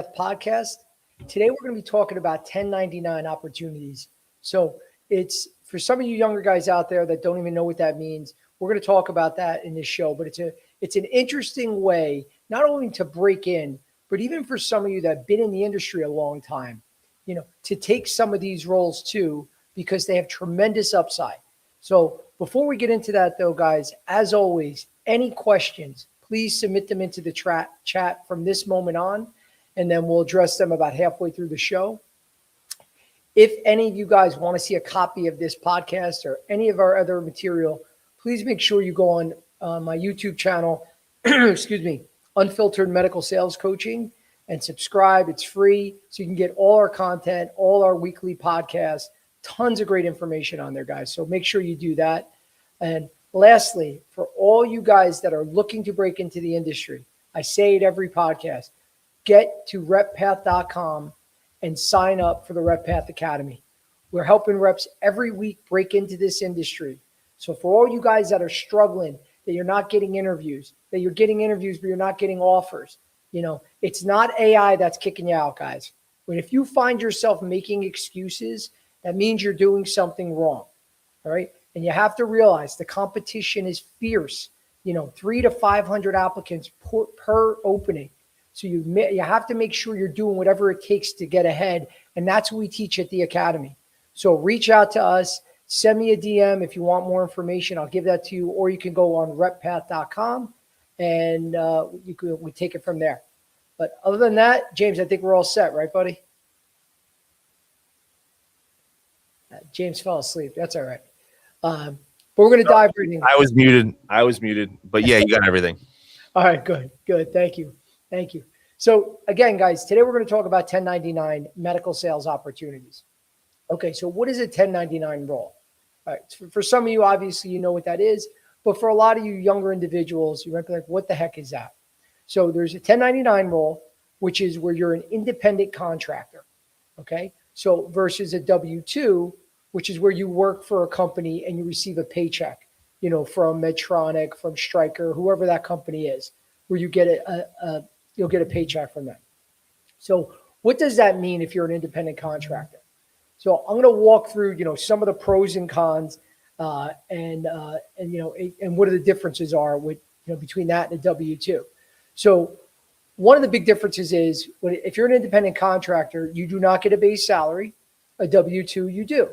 Podcast. Today we're going to be talking about 1099 opportunities. So it's for some of you younger guys out there that don't even know what that means. We're going to talk about that in this show, but it's an interesting way not only to break in, but even for some of you that have been in the industry a long time, to take some of these roles too, because they have tremendous upside. So before we get into that though, guys, as always, any questions, please submit them into the chat from this moment on, and then we'll address them about halfway through the show. If any of you guys want to see a copy of this podcast or any of our other material, please make sure you go on my YouTube channel, excuse me, Unfiltered Medical Sales Coaching, and subscribe. It's free, so you can get all our content, all our weekly podcasts, tons of great information on there, guys. So make sure you do that. And lastly, for all you guys that are looking to break into the industry, I say it every podcast, get to RepPath.com and sign up for the RepPath Academy. We're helping reps every week break into this industry. So for all you guys that are struggling, that you're not getting interviews, that you're getting interviews, but you're not getting offers, it's not AI that's kicking you out, guys. But if you find yourself making excuses, that means you're doing something wrong. All right. And you have to realize the competition is fierce, 300 to 500 applicants per opening. So you have to make sure you're doing whatever it takes to get ahead. And that's what we teach at the Academy. So reach out to us, send me a DM if you want more information. I'll give that to you, or you can go on RepPath.com and we take it from there. But other than that, James, I think we're all set, right, buddy? James fell asleep. That's all right. But we're going to dive right in. I was muted. But yeah, you got everything. All right, good. Thank you. So again, guys, today we're going to talk about 1099 medical sales opportunities. Okay, so what is a 1099 role? All right, for some of you, obviously, you know what that is. But for a lot of you younger individuals, you might be like, what the heck is that? So there's a 1099 role, which is where you're an independent contractor. Okay, so versus a W-2, which is where you work for a company and you receive a paycheck, from Medtronic, from Stryker, whoever that company is, where you get you'll get a paycheck from them. So what does that mean if you're an independent contractor? So I'm going to walk through, some of the pros and cons, and what are the differences are with, between that and a W-2. So one of the big differences is if you're an independent contractor, you do not get a base salary. A W-2 you do.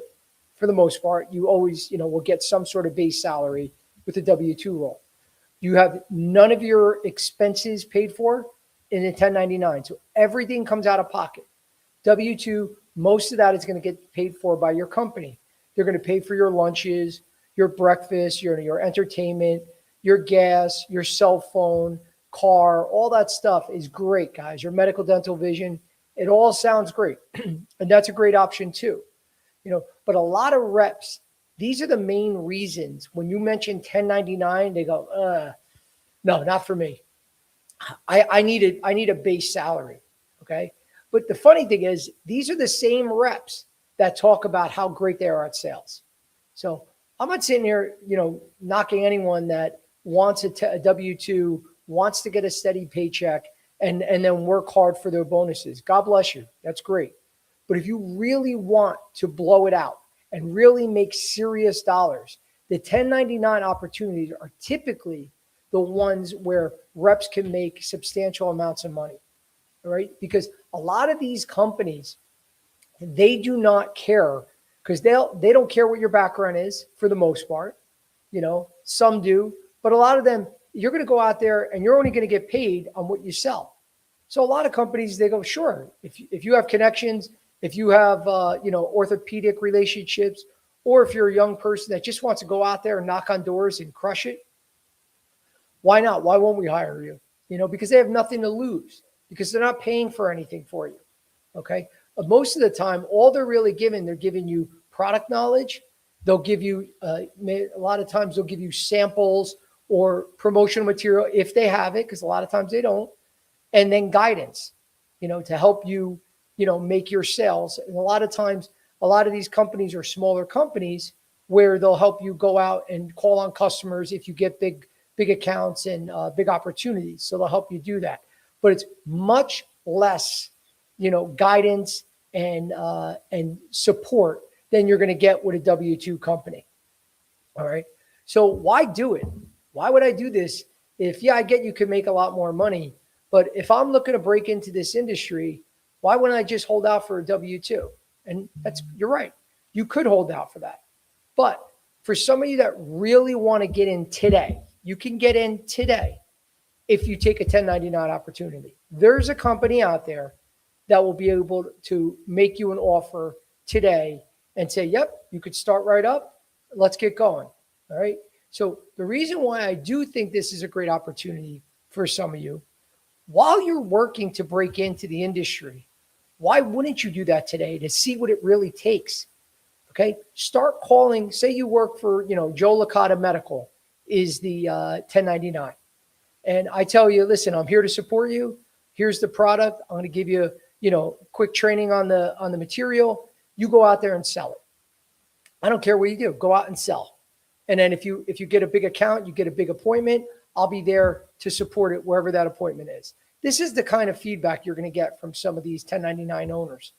For the most part, you always, will get some sort of base salary with a W-2 role. You have none of your expenses paid for in a 1099. So everything comes out of pocket. W-2, most of that is going to get paid for by your company. They're going to pay for your lunches, your breakfast, your entertainment, your gas, your cell phone, car, all that stuff is great, guys. Your medical, dental, vision, it all sounds great. And that's a great option too. But a lot of reps, these are the main reasons when you mention 1099, they go, no, not for me. I need a base salary. Okay. But the funny thing is, these are the same reps that talk about how great they are at sales. So I'm not sitting here, knocking anyone that wants a W-2, wants to get a steady paycheck and then work hard for their bonuses. God bless you. That's great. But if you really want to blow it out and really make serious dollars, the 1099 opportunities are typically the ones where reps can make substantial amounts of money, right? Because a lot of these companies, they do not care because they don't care what your background is for the most part. Some do, but a lot of them, you're going to go out there and you're only going to get paid on what you sell. So a lot of companies, they go, sure, if you have connections, if you have, orthopedic relationships, or if you're a young person that just wants to go out there and knock on doors and crush it, why not? Why won't we hire you? Because they have nothing to lose because they're not paying for anything for you. Okay. But most of the time, all they're giving you product knowledge. They'll give you, a lot of times they'll give you samples or promotional material if they have it, because a lot of times they don't. And then guidance, to help you, make your sales. And a lot of times, a lot of these companies are smaller companies where they'll help you go out and call on customers if you get big accounts and big opportunities. So they'll help you do that. But it's much less guidance and support than you're going to get with a W-2 company. All right. So why do it? Why would I do this? If, I get you can make a lot more money, but if I'm looking to break into this industry, why wouldn't I just hold out for a W-2? And you're right. You could hold out for that. But for some of you that really want to get in today, you can get in today if you take a 1099 opportunity. There's a company out there that will be able to make you an offer today and say, yep, you could start right up. Let's get going. All right. So the reason why I do think this is a great opportunity for some of you, while you're working to break into the industry, why wouldn't you do that today to see what it really takes? Okay. Start calling, say you work for, Joe Licata Medical is the 1099. And I tell you, listen, I'm here to support you. Here's the product. I'm going to give you, quick training on the material. You go out there and sell it. I don't care what you do. Go out and sell. And then if you get a big account, you get a big appointment, I'll be there to support it wherever that appointment is. This is the kind of feedback you're going to get from some of these 1099 owners,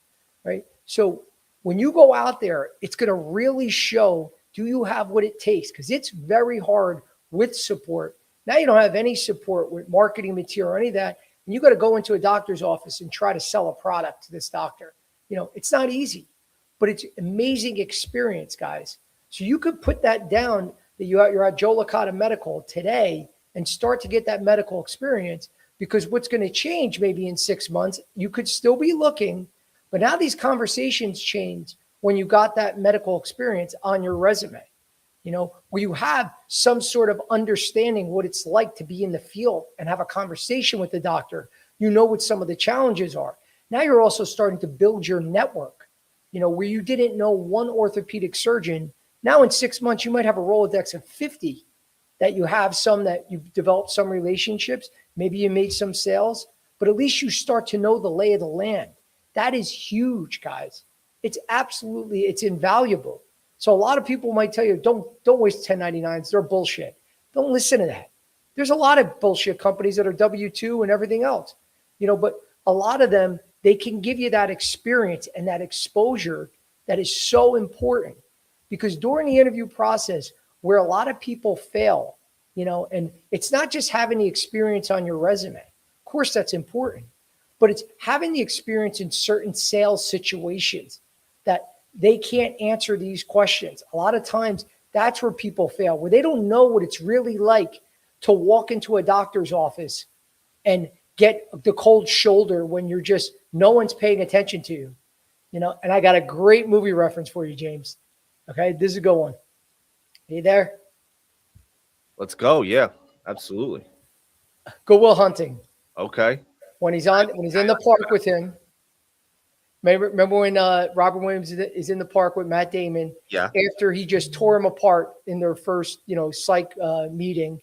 right? So when you go out there, it's going to really show, do you have what it takes? Because it's very hard with support. Now you don't have any support with marketing material or any of that. And you got to go into a doctor's office and try to sell a product to this doctor. It's not easy, but it's amazing experience, guys. So you could put that down that you're at Joe Licata Medical today and start to get that medical experience, because what's going to change maybe in 6 months, you could still be looking, but now these conversations change when you got that medical experience on your resume, where you have some sort of understanding what it's like to be in the field and have a conversation with the doctor. What some of the challenges are. Now you're also starting to build your network, where you didn't know one orthopedic surgeon. Now in 6 months, you might have a Rolodex of 50 that you have, some that you've developed some relationships. Maybe you made some sales, but at least you start to know the lay of the land. That is huge, guys. It's invaluable. So a lot of people might tell you, don't waste 1099s. They're bullshit. Don't listen to that. There's a lot of bullshit companies that are W-2 and everything else, but a lot of them, they can give you that experience and that exposure that is so important. Because during the interview process, where a lot of people fail, and it's not just having the experience on your resume. Of course, that's important, but it's having the experience in certain sales situations that they can't answer these questions. A lot of times, that's where people fail, where they don't know what it's really like to walk into a doctor's office and get the cold shoulder when no one's paying attention to you. And I got a great movie reference for you, James. Okay, this is a good one. Are you there? Let's go. Yeah, absolutely. Good Will Hunting. Okay. When he's in the park with him. Remember when Robert Williams is in the park with Matt Damon? Yeah. After he just tore him apart in their first, psych meeting,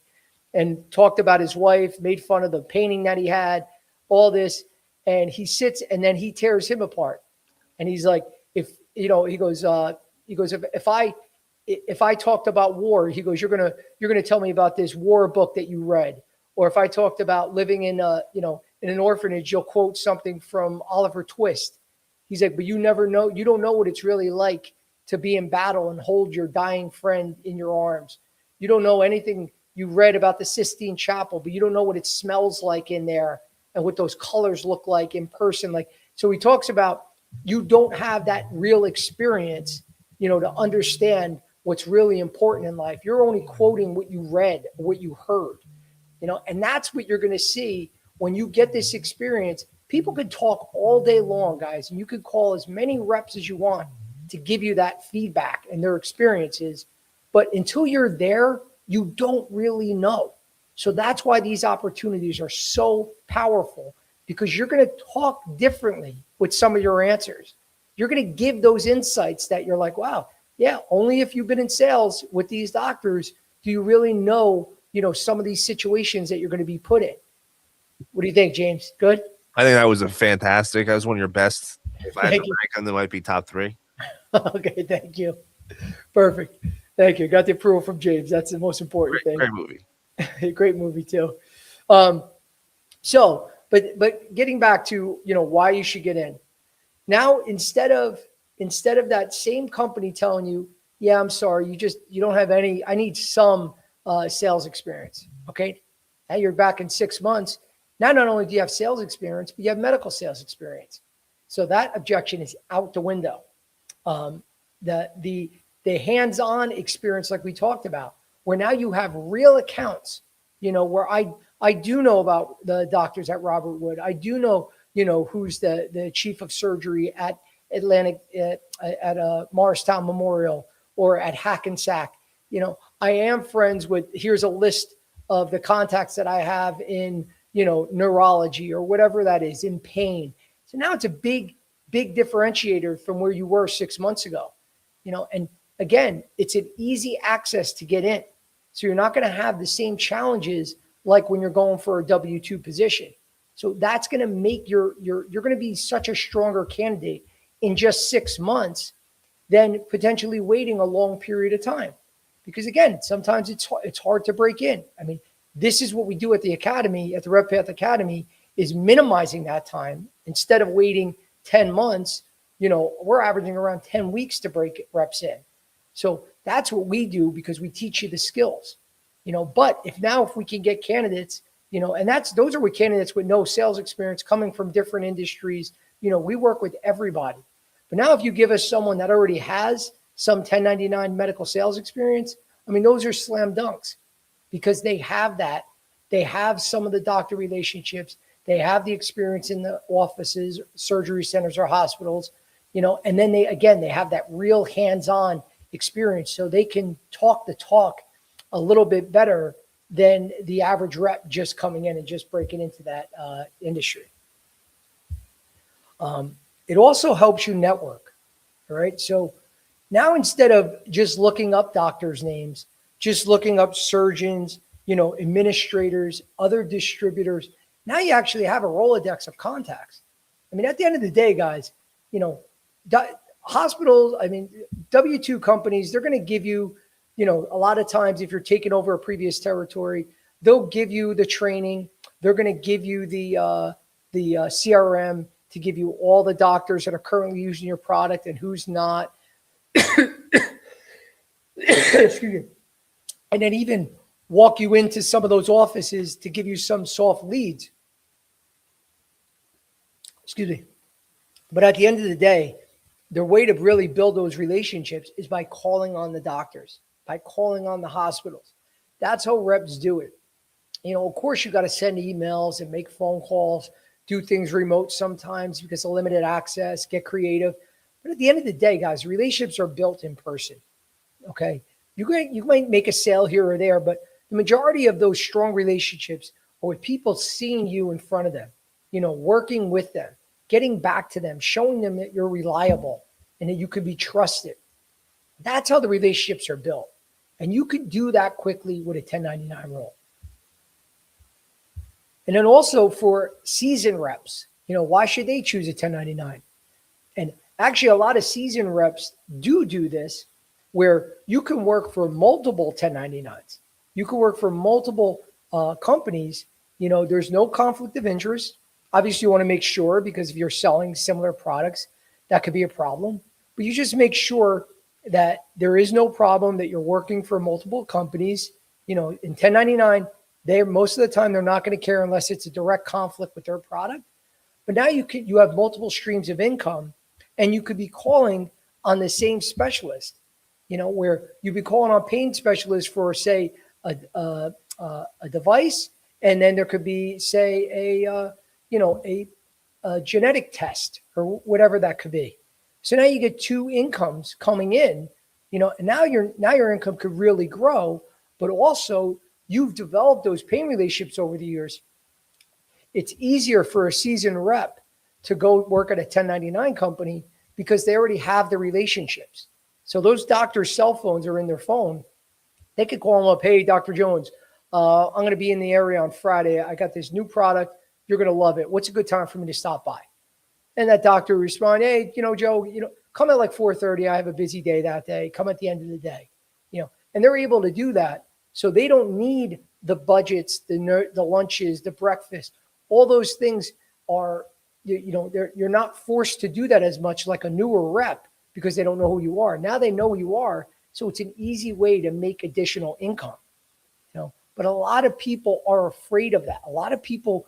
and talked about his wife, made fun of the painting that he had, all this, and he sits and then he tears him apart, and he's like, he goes, if I talked about war, he goes, you're gonna tell me about this war book that you read, or if I talked about living in an orphanage, you'll quote something from Oliver Twist. He's like, but you don't know what it's really like to be in battle and hold your dying friend in your arms. You don't know anything. You read about the Sistine Chapel, but you don't know what it smells like in there and what those colors look like in person. So he talks about, you don't have that real experience, to understand what's really important in life. You're only quoting what you read, or what you heard, and that's what you're going to see when you get this experience. People can talk all day long, guys, and you can call as many reps as you want to give you that feedback and their experiences. But until you're there, you don't really know. So that's why these opportunities are so powerful, because you're going to talk differently with some of your answers. You're going to give those insights that you're like, wow, yeah, only if you've been in sales with these doctors do you really know, some of these situations that you're going to be put in. What do you think, James? Good? I think that was fantastic. That was one of your best. If I had to Thank you. rank them, they might be top 3. Okay, thank you. Perfect. Thank you. Got the approval from James. That's the most important thing. Great movie. Great movie too. So But getting back to, why you should get in. Now, instead of that same company telling you, yeah, I'm sorry, you don't have any, I need some sales experience. Okay. Now you're back in 6 months. Now, not only do you have sales experience, but you have medical sales experience. So that objection is out the window. The hands-on experience, like we talked about, where now you have real accounts, where I do know about the doctors at Robert Wood. I do know, who's the chief of surgery at Atlantic, at Morristown Memorial or at Hackensack. I am friends with, here's a list of the contacts that I have in, neurology or whatever that is, in pain. So now it's a big differentiator from where you were 6 months ago, and again, it's an easy access to get in. So you're not going to have the same challenges like when you're going for a W-2 position. So that's going to make you're going to be such a stronger candidate in just 6 months than potentially waiting a long period of time. Because again, sometimes it's hard to break in. I mean, this is what we do at the Academy, at the RepPath Academy, is minimizing that time. Instead of waiting 10 months, we're averaging around 10 weeks to break reps in. So that's what we do, because we teach you the skills, but if we can get candidates, and those are with candidates with no sales experience coming from different industries, we work with everybody. But now if you give us someone that already has some 1099 medical sales experience, I mean, those are slam dunks, because they have that. They have some of the doctor relationships. They have the experience in the offices, surgery centers, or hospitals, and then they have that real hands-on experience, so they can talk the talk a little bit better than the average rep just coming in and just breaking into that industry. It also helps you network. All right. So now, instead of just looking up doctors' names, just looking up surgeons, administrators, other distributors, now you actually have a Rolodex of contacts. I mean, at the end of the day, guys, hospitals, I mean, W-2 companies, they're going to give you, a lot of times, if you're taking over a previous territory, they'll give you the training. They're going to give you the CRM to give you all the doctors that are currently using your product and who's not. Excuse me. And then even walk you into some of those offices to give you some soft leads. Excuse me. But at the end of the day, the way to really build those relationships is by calling on the doctors, by calling on the hospitals. That's how reps do it. Of course, you got to send emails and make phone calls, do things remote sometimes because of limited access, get creative. But at the end of the day, guys, relationships are built in person. Okay. You might make a sale here or there, but the majority of those strong relationships are with people seeing you in front of them, working with them, getting back to them, showing them that you're reliable and that you can be trusted. That's how the relationships are built. And you could do that quickly with a 1099 role. And then also for seasoned reps, why should they choose a 1099? And actually, a lot of seasoned reps do this, where you can work for multiple 1099s. You can work for multiple companies. There's no conflict of interest. Obviously, you want to make sure, because if you're selling similar products, that could be a problem. But you just make sure that there is no problem, that you're working for multiple companies. In 1099, most of the time they're not going to care unless it's a direct conflict with their product. But now you have multiple streams of income, and you could be calling on the same specialist. Where you'd be calling on pain specialists for, say, a device, and then there could be, say, a genetic test or whatever that could be. So now you get two incomes coming in, and now your income could really grow, but also you've developed those pain relationships over the years. It's easier for a seasoned rep to go work at a 1099 company because they already have the relationships. So those doctors' cell phones are in their phone. They could call them up, hey, Dr. Jones, I'm going to be in the area on Friday. I got this new product. You're going to love it. What's a good time for me to stop by? And that doctor will respond, hey, Joe, come at like 4:30. I have a busy day that day. Come at the end of the day. And they're able to do that. So they don't need the budgets, the lunches, the breakfast, all those things are, you're not forced to do that as much like a newer rep because they don't know who you are. Now they know who you are. So it's an easy way to make additional income, but a lot of people are afraid of that. A lot of people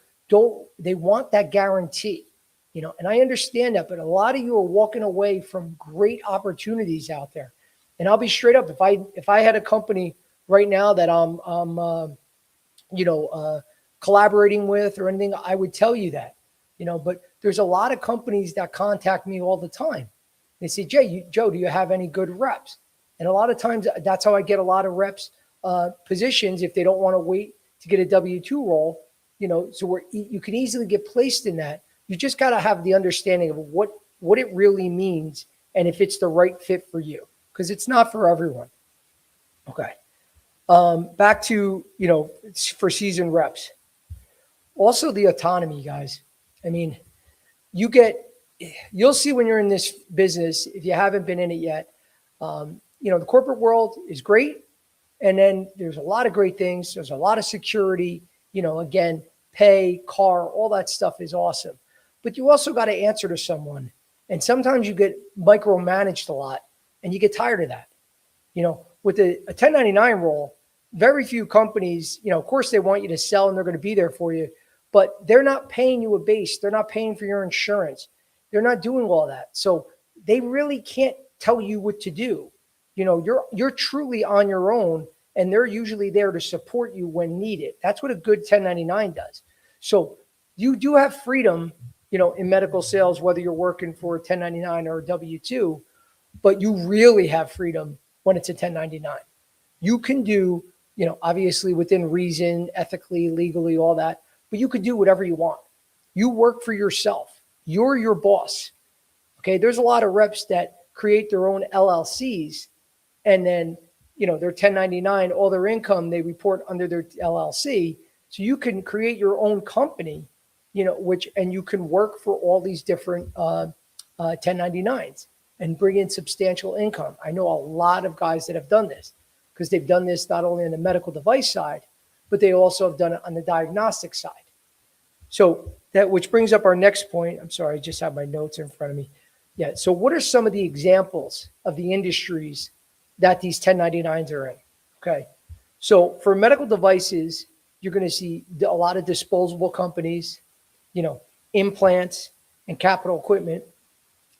they want that guarantee, and I understand that, but a lot of you are walking away from great opportunities out there. And I'll be straight up. If I had a company right now that I'm collaborating with or anything, I would tell you that, but there's a lot of companies that contact me all the time. They say, Joe, do you have any good reps? And a lot of times that's how I get a lot of reps positions if they don't want to wait to get a W-2 role, so you can easily get placed in that. You just got to have the understanding of what it really means and if it's the right fit for you, because it's not for everyone. Okay. Back to, for seasoned reps. Also the autonomy, guys. I mean, you'll see when you're in this business, if you haven't been in it yet, the corporate world is great. And then there's a lot of great things. There's a lot of security, again, pay, car, all that stuff is awesome. But you also got to answer to someone. And sometimes you get micromanaged a lot and you get tired of that. With a 1099 role, very few companies, of course they want you to sell and they're going to be there for you, but they're not paying you a base. They're not paying for your insurance. They're not doing all that. So they really can't tell you what to do. You're truly on your own, and they're usually there to support you when needed. That's what a good 1099 does. So you do have freedom, in medical sales, whether you're working for a 1099 or a W-2, but you really have freedom when it's a 1099. You can do, obviously within reason, ethically, legally, all that, but you could do whatever you want. You work for yourself. You're your boss. Okay. There's a lot of reps that create their own LLCs, and then, they're 1099, all their income, they report under their LLC. So you can create your own company, and you can work for all these different 1099s and bring in substantial income. I know a lot of guys that have done this because they've done this not only on the medical device side, but they also have done it on the diagnostic side. So which brings up our next point. I'm sorry, I just have my notes in front of me. Yeah. So what are some of the examples of the industries that these 1099s are in? Okay. So for medical devices, you're going to see a lot of disposable companies, implants and capital equipment.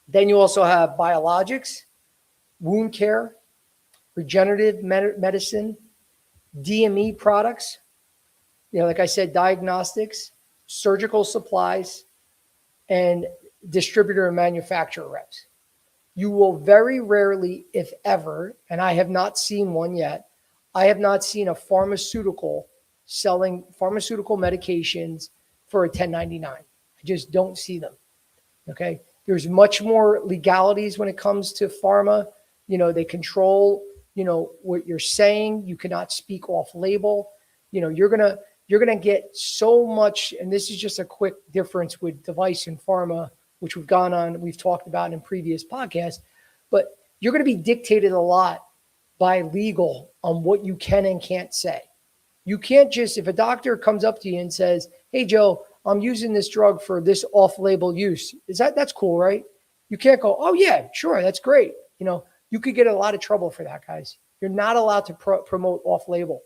Then you also have biologics, wound care, regenerative medicine, DME products, like I said, diagnostics, surgical supplies, and distributor and manufacturer reps. You will very rarely, if ever, and I have not seen one yet, I have not seen a pharmaceutical selling pharmaceutical medications for a 1099. I just don't see them. Okay. There's much more legalities when it comes to pharma. They control, what you're saying. You cannot speak off label. You're going to get so much. And this is just a quick difference with device and pharma, which we've talked about in previous podcasts, but you're going to be dictated a lot by legal on what you can and can't say. You can't just, if a doctor comes up to you and says, hey, Joe, I'm using this drug for this off-label use. That's cool, right? You can't go, oh yeah, sure. That's great. You could get a lot of trouble for that, guys. You're not allowed to promote off-label.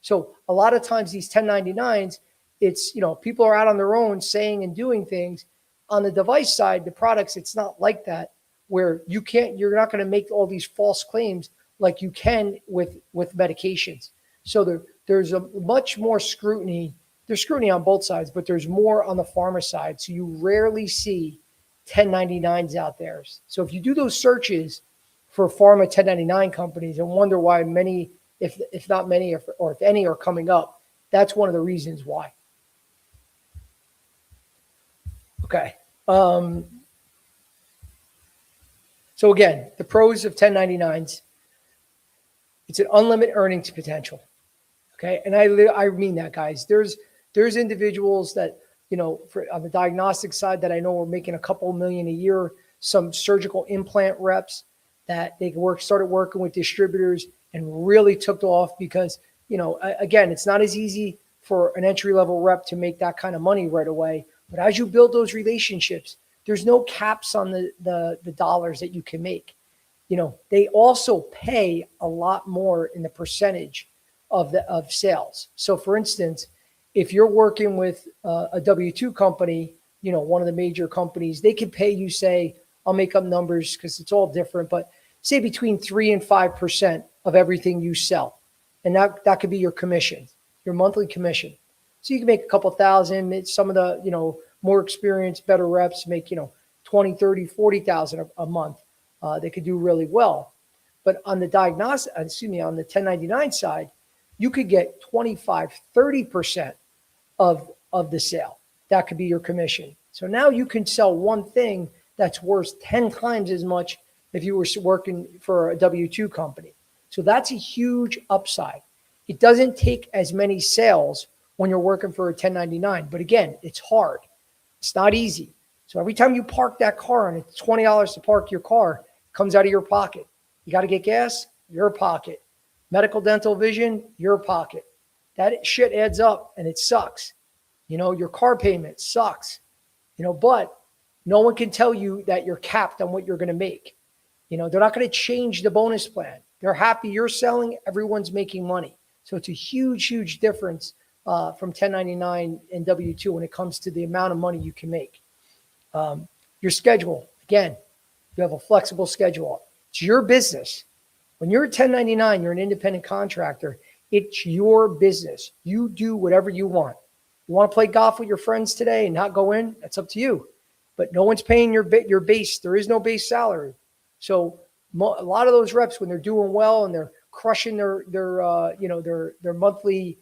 So a lot of times these 1099s, it's, people are out on their own saying and doing things. On the device side, the products, it's not like that, where you're not going to make all these false claims like you can with medications. So there's a much more scrutiny. There's scrutiny on both sides, but there's more on the pharma side. So you rarely see 1099s out there. So if you do those searches for pharma 1099 companies and wonder why many, if not many, or if any are coming up, that's one of the reasons why. Okay. So again, the pros of 1099s, it's an unlimited earnings potential. Okay. And I mean that, guys. There's individuals that, on the diagnostic side that I know are making a couple million a year, some surgical implant reps that they started working with distributors and really took off because, again, it's not as easy for an entry-level rep to make that kind of money right away. But as you build those relationships, there's no caps on the dollars that you can make. They also pay a lot more in the percentage of sales. So for instance, if you're working with a W-2 company, one of the major companies, they could pay you, say, I'll make up numbers because it's all different, but say between 3 and 5% of everything you sell. And that could be your commission, your monthly commission. So you can make a couple thousand. Some of the, more experienced, better reps make, 20, 30, 40,000 a month. They could do really well. But on the on the 1099 side, you could get 25, 30% of the sale. That could be your commission. So now you can sell one thing that's worth 10 times as much if you were working for a W-2 company. So that's a huge upside. It doesn't take as many sales when you're working for a 1099. But again, it's hard. It's not easy. So every time you park that car and it's $20 to park your car, it comes out of your pocket. You got to get gas, your pocket. Medical, dental, vision, your pocket. That shit adds up and it sucks. Your car payment sucks. But no one can tell you that you're capped on what you're going to make. They're not going to change the bonus plan. They're happy you're selling, everyone's making money. So it's a huge, huge difference from 1099 and W-2 when it comes to the amount of money you can make. Your schedule, again, you have a flexible schedule. It's your business. When you're a 1099, you're an independent contractor. It's your business. You do whatever you want. You want to play golf with your friends today and not go in? That's up to you. But no one's paying your base. There is no base salary. So a lot of those reps, when they're doing well and they're crushing their monthly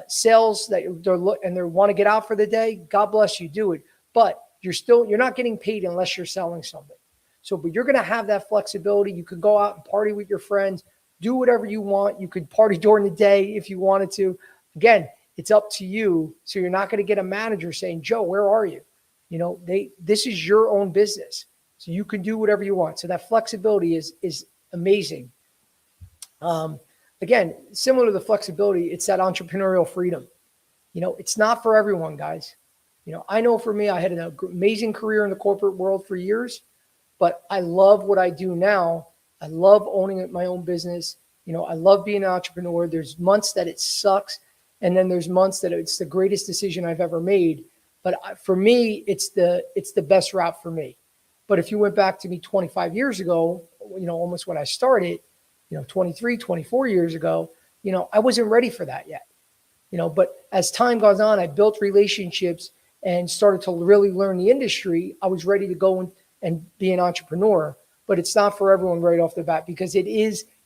sales and they want to get out for the day, God bless you, do it. But you're not getting paid unless you're selling something. So, but you're going to have that flexibility. You could go out and party with your friends, do whatever you want. You could party during the day if you wanted to. Again, it's up to you. So you're not going to get a manager saying, Joe, where are you? This is your own business. So you can do whatever you want. So that flexibility is amazing. Again, similar to the flexibility, it's that entrepreneurial freedom. It's not for everyone, guys. I know for me, I had an amazing career in the corporate world for years, but I love what I do now. I love owning my own business. I love being an entrepreneur. There's months that it sucks. And then there's months that it's the greatest decision I've ever made. But for me, it's the best route for me. But if you went back to me 25 years ago, almost when I started, 23, 24 years ago, I wasn't ready for that yet. But as time goes on, I built relationships and started to really learn the industry. I was ready to go and be an entrepreneur, but it's not for everyone right off the bat because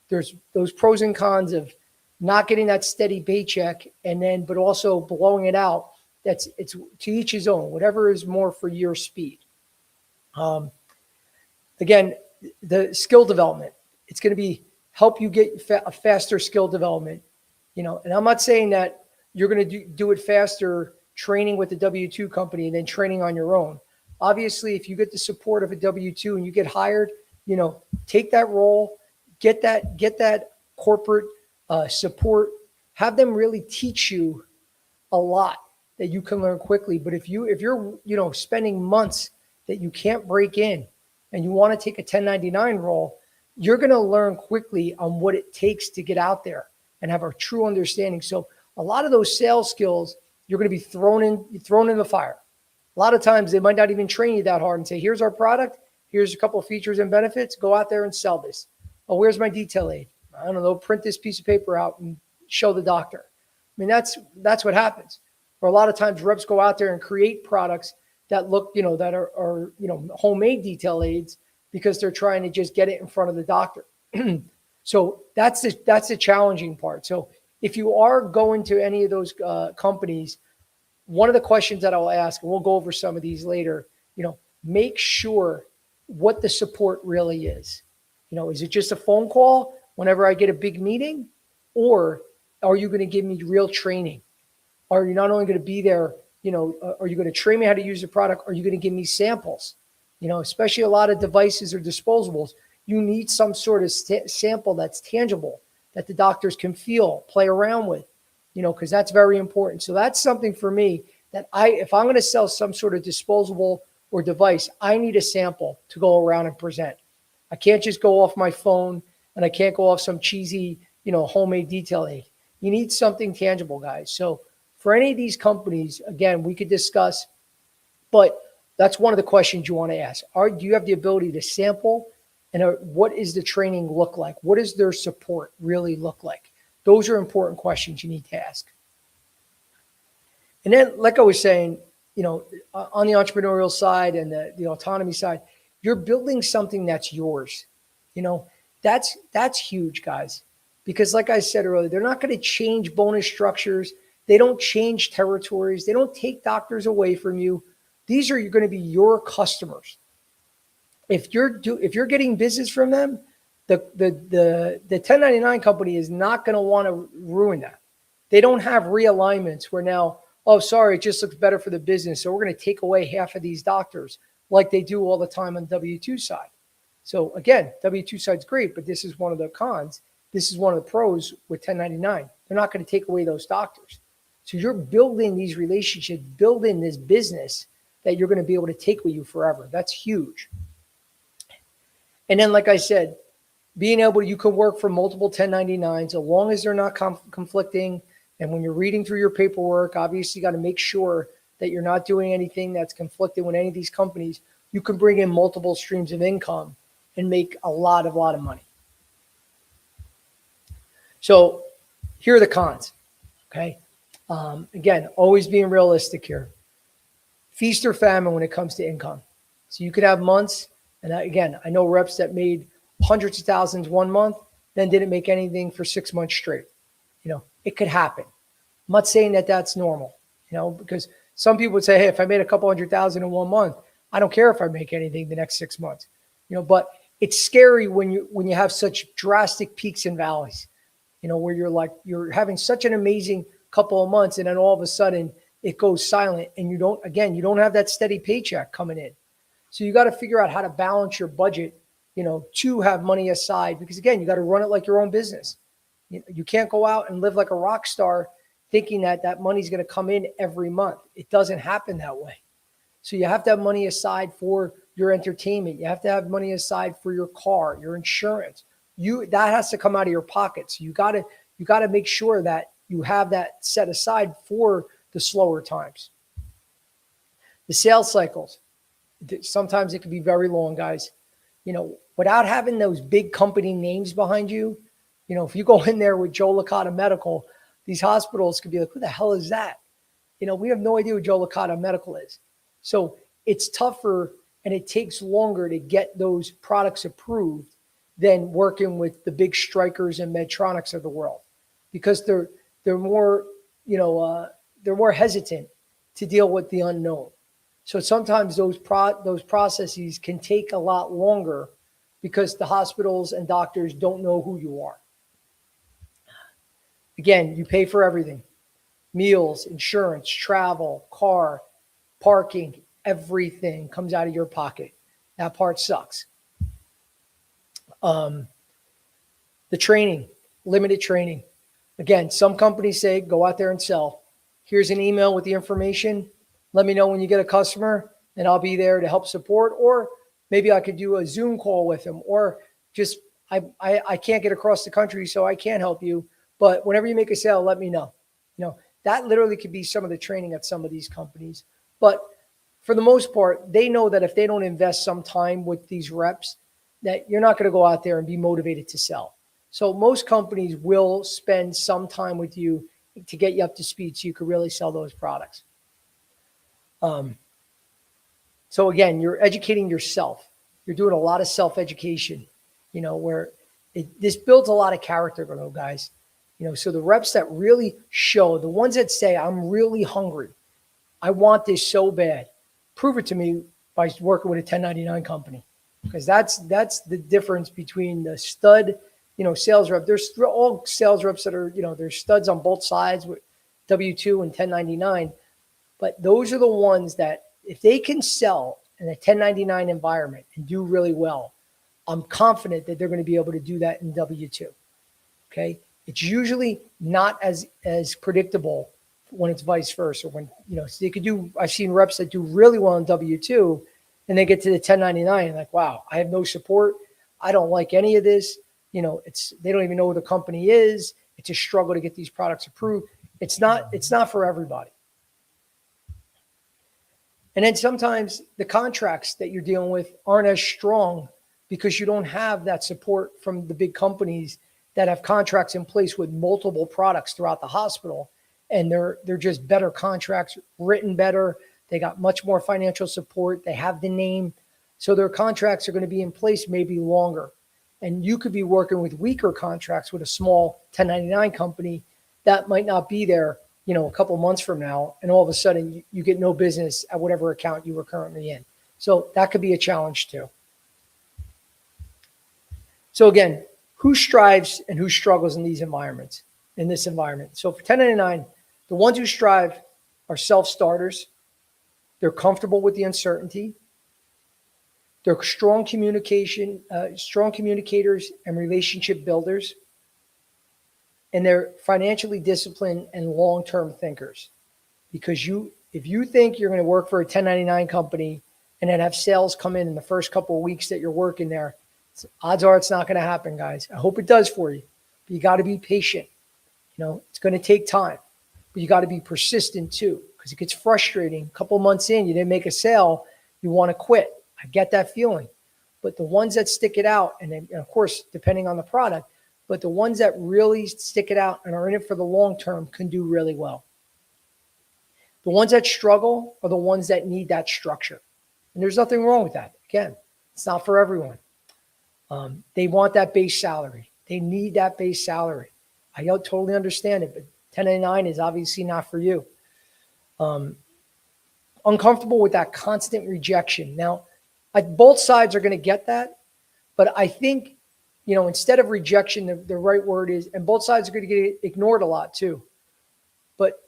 there's those pros and cons of not getting that steady paycheck but also blowing it out. It's to each his own, whatever is more for your speed. Again, the skill development, it's going to help you get a faster skill development, and I'm not saying that you're going to do it faster training with the W-2 company and then training on your own. Obviously, if you get the support of a W-2 and you get hired, take that role, get that corporate support, have them really teach you a lot that you can learn quickly. But if you're spending months that you can't break in and you want to take a 1099 role, you're going to learn quickly on what it takes to get out there and have a true understanding. So a lot of those sales skills, you're going to be thrown in the fire. A lot of times they might not even train you that hard and say, here's our product. Here's a couple of features and benefits. Go out there and sell this. Oh, where's my detail aid? I don't know. Print this piece of paper out and show the doctor. I mean, that's what happens. Or a lot of times reps go out there and create products that look, that are homemade detail aids because they're trying to just get it in front of the doctor. So that's the challenging part. So if you are going to any of those companies, one of the questions that I'll ask, and we'll go over some of these later, make sure what the support really is. Is it just a phone call whenever I get a big meeting, or are you going to give me real training? Are you not only going to be there, are you going to train me how to use the product? Are you going to give me samples? Especially a lot of devices or disposables, you need some sort of sample that's tangible that the doctors can feel, play around with. because that's very important. So that's something for me that if I'm going to sell some sort of disposable or device, I need a sample to go around and present. I can't just go off my phone, and I can't go off some cheesy, homemade detail aid. You need something tangible, guys. So for any of these companies, again, we could discuss, but that's one of the questions you want to ask. Do you have the ability to sample? And what is the training look like? What does their support really look like? Those are important questions you need to ask. And then, like I was saying, on the entrepreneurial side and the autonomy side, you're building something that's yours. That's huge, guys. Because like I said earlier, they're not going to change bonus structures. They don't change territories. They don't take doctors away from you. These are going to be your customers. If you're getting business from them, the 1099 company is not going to want to ruin that. They don't have realignments where now, oh, sorry, it just looks better for the business, so we're going to take away half of these doctors like they do all the time on W-2 side. So again, W-2 side's great, but this is one of the cons. This is one of the pros with 1099. They're not going to take away those doctors. So you're building these relationships, building this business that you're going to be able to take with you forever. That's huge. And then, like I said, you can work for multiple 1099s as long as they're not conflicting. And when you're reading through your paperwork, obviously you got to make sure that you're not doing anything that's conflicting with any of these companies. You can bring in multiple streams of income and make a lot of money. So here are the cons, okay? Again, always being realistic here. Feast or famine when it comes to income. So you could have months, and again, I know reps that made hundreds of thousands one month, then didn't make anything for 6 months straight. It could happen. I'm not saying that that's normal, because some people would say, hey, if I made a couple 100,000 in 1 month, I don't care if I make anything the next 6 months, but it's scary when you have such drastic peaks and valleys, where you're having such an amazing couple of months and then all of a sudden it goes silent and you don't have that steady paycheck coming in. So you got to figure out how to balance your budget, to have money aside, because again, you got to run it like your own business. You can't go out and live like a rock star thinking that money's going to come in every month. It doesn't happen that way. So you have to have money aside for your entertainment. You have to have money aside for your car, your insurance. That has to come out of your pocket. So you got to make sure that you have that set aside for the slower times. The sales cycles, sometimes it can be very long, guys. Without having those big company names behind you, if you go in there with Joe Licata Medical, these hospitals could be like, who the hell is that? We have no idea what Joe Licata Medical is. So it's tougher and it takes longer to get those products approved than working with the big Strikers and Medtronics of the world, because they're more, they're more hesitant to deal with the unknown. So sometimes those processes can take a lot longer because the hospitals and doctors don't know who you are. Again, you pay for everything: meals, insurance, travel, car, parking, everything comes out of your pocket. That part sucks. The training, limited training. Again, some companies say, go out there and sell. Here's an email with the information. Let me know when you get a customer and I'll be there to help support. Or maybe I could do a Zoom call with them, or just, I can't get across the country, so I can't help you. But whenever you make a sale, let me know. That literally could be some of the training at some of these companies. But for the most part, they know that if they don't invest some time with these reps, that you're not going to go out there and be motivated to sell. So most companies will spend some time with you to get you up to speed so you can really sell those products. So again, you're educating yourself. You're doing a lot of self-education, where this builds a lot of character, guys. So the reps that really show, the ones that say, I'm really hungry, I want this so bad, prove it to me by working with a 1099 company. Because that's the difference between the stud, sales rep. There's all sales reps that are, there's studs on both sides with W-2 and 1099. But those are the ones that if they can sell in a 1099 environment and do really well, I'm confident that they're going to be able to do that in W-2. Okay. It's usually not as predictable when it's vice versa. When, so they could do, I've seen reps that do really well in W-2 and they get to the 1099 and like, wow, I have no support. I don't like any of this. They don't even know who the company is. It's a struggle to get these products approved. It's not for everybody. And then sometimes the contracts that you're dealing with aren't as strong because you don't have that support from the big companies that have contracts in place with multiple products throughout the hospital. And they're just better contracts, written better. They got much more financial support. They have the name. So their contracts are going to be in place maybe longer. And you could be working with weaker contracts with a small 1099 company that might not be there, a couple months from now. And all of a sudden you get no business at whatever account you were currently in. So that could be a challenge too. So again, who strives and who struggles in these environments, in this environment? So for 1099, the ones who strive are self-starters. They're comfortable with the uncertainty. They're strong communication, strong communicators and relationship builders. And they're financially disciplined and long-term thinkers. Because if you think you're going to work for a 1099 company and then have sales come in the first couple of weeks that you're working there, odds are it's not going to happen, guys. I hope it does for you. But you got to be patient. It's going to take time. But you got to be persistent too, because it gets frustrating. A couple of months in, you didn't make a sale, you want to quit. I get that feeling. But the ones that stick it out, and then, of course, depending on the product, but the ones that really stick it out and are in it for the long term can do really well. The ones that struggle are the ones that need that structure. And there's nothing wrong with that. Again, it's not for everyone. They want that base salary. They need that base salary. I totally understand it, but 1099 is obviously not for you. Uncomfortable with that constant rejection. Now, both sides are going to get that, but I think, instead of rejection, the right word is, and both sides are going to get ignored a lot too. But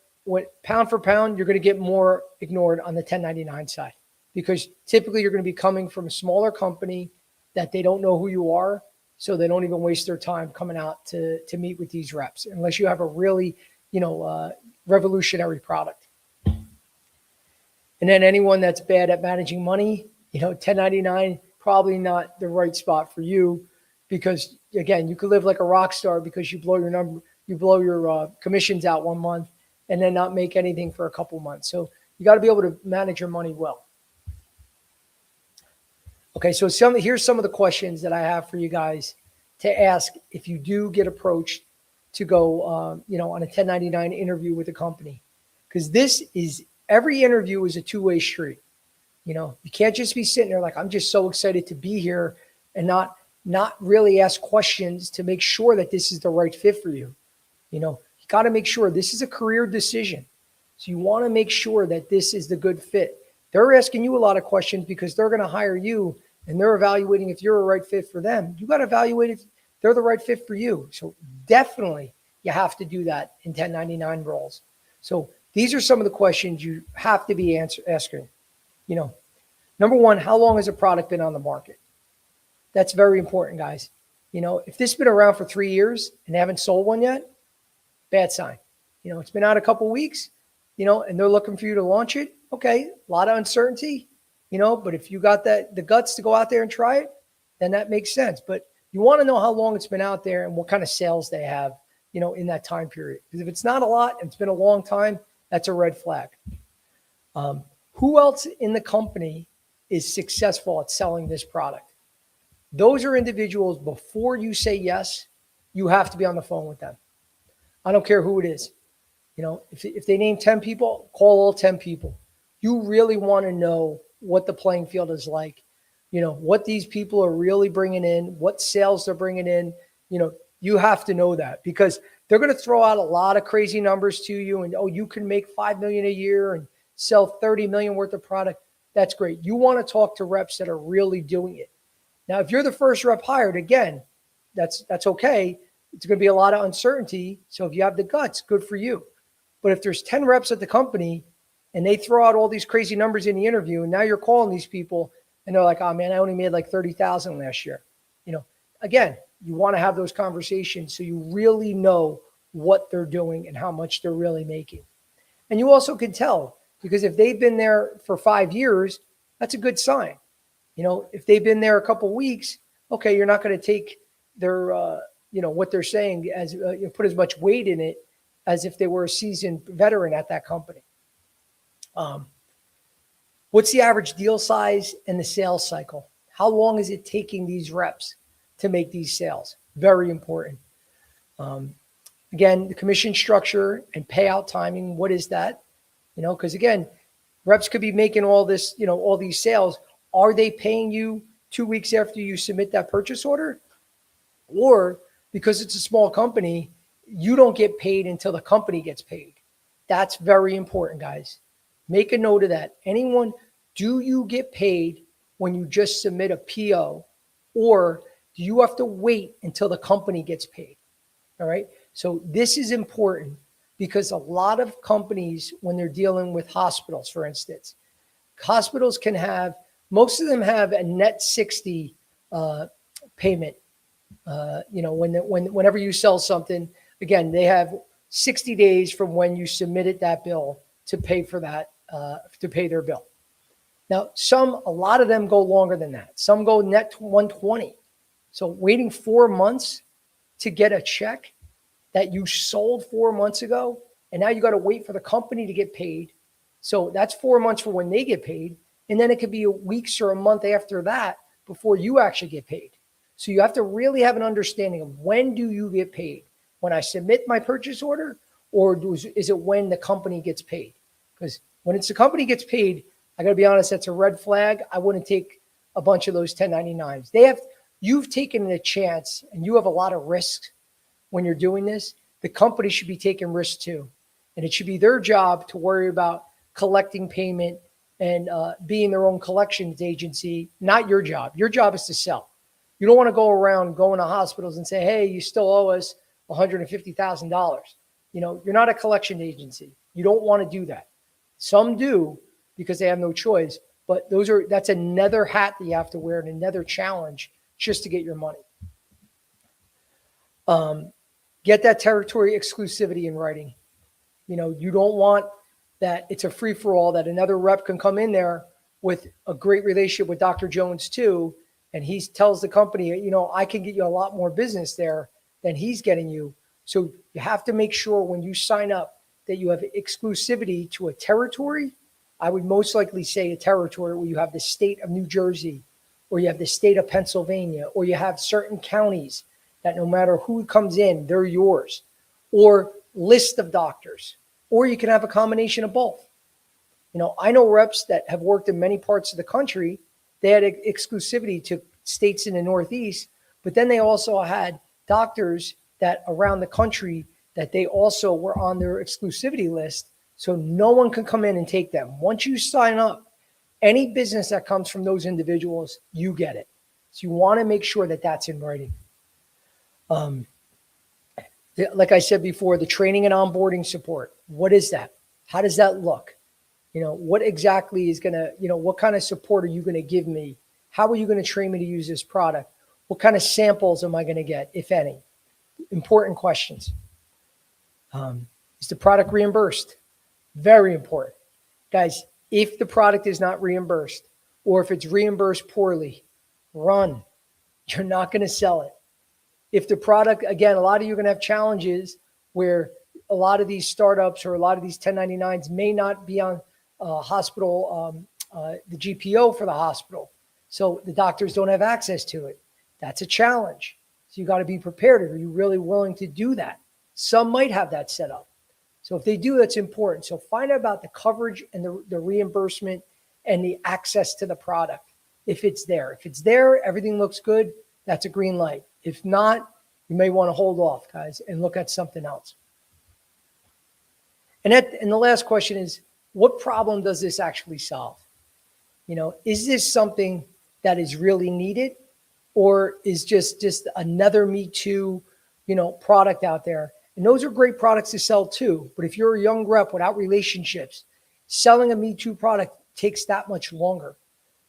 pound for pound, you're going to get more ignored on the 1099 side, because typically you're going to be coming from a smaller company that they don't know who you are. So they don't even waste their time coming out to meet with these reps unless you have a really, revolutionary product. And then anyone that's bad at managing money, 1099, probably not the right spot for you, because again, you could live like a rock star because you blow your commissions out 1 month and then not make anything for a couple months. So you got to be able to manage your money well. Okay, so here's some of the questions that I have for you guys to ask if you do get approached to go, on a 1099 interview with a company, because every interview is a two-way street. You can't just be sitting there like, I'm just so excited to be here and not really ask questions to make sure that this is the right fit for you. You got to make sure this is a career decision. So you want to make sure that this is the good fit. They're asking you a lot of questions because they're going to hire you and they're evaluating if you're a right fit for them. You got to evaluate if they're the right fit for you. So definitely you have to do that in 1099 roles. So these are some of the questions you have to be asking. Number one, how long has a product been on the market? That's very important, guys. If this has been around for 3 years and they haven't sold one yet, bad sign. It's been out a couple weeks, and they're looking for you to launch it. Okay, a lot of uncertainty, but if you got the guts to go out there and try it, then that makes sense. But you want to know how long it's been out there and what kind of sales they have, in that time period. Because if it's not a lot and it's been a long time, that's a red flag. Who else in the company is successful at selling this product? Those are individuals, before you say yes, you have to be on the phone with them. I don't care who it is. If they name 10 people, call all 10 people. You really want to know what the playing field is like, what these people are really bringing in, what sales they're bringing in. You have to know that, because they're going to throw out a lot of crazy numbers to you and, you can make 5 million a year and sell 30 million worth of product. That's great. You want to talk to reps that are really doing it. Now, if you're the first rep hired, again, that's okay. It's going to be a lot of uncertainty. So if you have the guts, good for you. But if there's 10 reps at the company and they throw out all these crazy numbers in the interview, and now you're calling these people and they're like, oh man, I only made like 30,000 last year. Again, you want to have those conversations so you really know what they're doing and how much they're really making. And you also can tell, because if they've been there for 5 years, that's a good sign. If they've been there a couple of weeks, okay, you're not going to take their, what they're saying as put as much weight in it as if they were a seasoned veteran at that company. What's the average deal size and the sales cycle? How long is it taking these reps to make these sales? Very important. Again, the commission structure and payout timing. What is that? Because again, reps could be making all this, all these sales. Are they paying you 2 weeks after you submit that purchase order? Or because it's a small company, you don't get paid until the company gets paid. That's very important, guys. Make a note of that. Do you get paid when you just submit a PO, or do you have to wait until the company gets paid? All right. So this is important because a lot of companies, when they're dealing with hospitals, for instance, hospitals can have, most of them have a net 60 payment. Whenever you sell something, again, they have 60 days from when you submitted that bill to pay for that, to pay their bill. Now, a lot of them go longer than that. Some go net 120. So waiting 4 months to get a check that you sold 4 months ago, and now you got to wait for the company to get paid. So that's 4 months for when they get paid. And then it could be weeks or a month after that before you actually get paid. So you have to really have an understanding of when do you get paid? When I submit my purchase order, or is it when the company gets paid? Because when it's the company gets paid, I got to be honest, that's a red flag. I wouldn't take a bunch of those 1099s. You've taken a chance, and you have a lot of risks when you're doing this. The company should be taking risks too. And it should be their job to worry about collecting payment and being their own collections agency, not your job. Your job is to sell. You don't want to go around going to hospitals and say, hey, you still owe us $150,000. You're not a collection agency. You don't want to do that. Some do because they have no choice, but that's another hat that you have to wear and another challenge just to get your money. Get that territory exclusivity in writing. You don't want that it's a free-for-all, that another rep can come in there with a great relationship with Dr. Jones too, and he tells the company, I can get you a lot more business there than he's getting you. So you have to make sure when you sign up that you have exclusivity to a territory. I would most likely say a territory where you have the state of New Jersey, or you have the state of Pennsylvania, or you have certain counties that no matter who comes in, they're yours, or list of doctors, or you can have a combination of both. I know reps that have worked in many parts of the country. They had exclusivity to states in the Northeast, but then they also had doctors that around the country that they also were on their exclusivity list. So no one can come in and take them. Once you sign up, any business that comes from those individuals, you get it. So you want to make sure that that's in writing. Like I said before, the training and onboarding support. What is that? How does that look? What exactly is going to, what kind of support are you going to give me? How are you going to train me to use this product? What kind of samples am I going to get, if any? Important questions. Is the product reimbursed? Very important. Guys, if the product is not reimbursed, or if it's reimbursed poorly, run. You're not going to sell it. If the product, again, a lot of you are going to have challenges where a lot of these startups or a lot of these 1099s may not be on hospital, the GPO for the hospital. So the doctors don't have access to it. That's a challenge. So you got to be prepared. Are you really willing to do that? Some might have that set up. So if they do, that's important. So find out about the coverage and the reimbursement and the access to the product. If it's there, everything looks good. That's a green light. If not, you may want to hold off, guys, and look at something else. And the last question is, what problem does this actually solve? Is this something that is really needed, or is just another Me Too, product out there? And those are great products to sell too. But if you're a young rep without relationships, selling a Me Too product takes that much longer.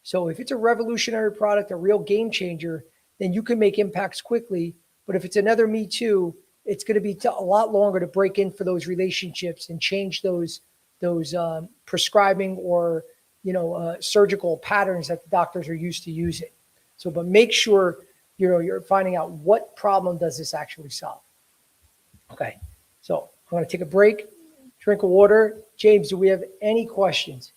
So if it's a revolutionary product, a real game changer, then you can make impacts quickly. But if it's another Me Too, it's going to be a lot longer to break in for those relationships and change those prescribing or surgical patterns that the doctors are used to using. So, but make sure you're finding out what problem does this actually solve. Okay, so I'm going to take a break, drink of water. James, do we have any questions?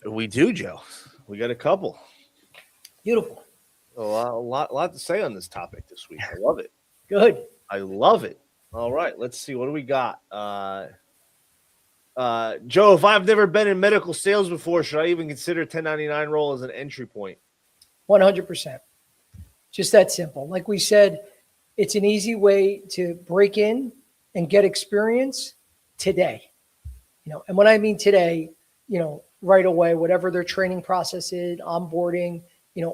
We do, Joe. We got a couple. Beautiful. A lot to say on this topic this week. I love it. Good. I love it. All right, let's see. What do we got? Joe, if I've never been in medical sales before, should I even consider 1099 role as an entry point? 100%. Just that simple. Like we said, it's an easy way to break in and get experience today. And when I mean today, right away, whatever their training process is, onboarding,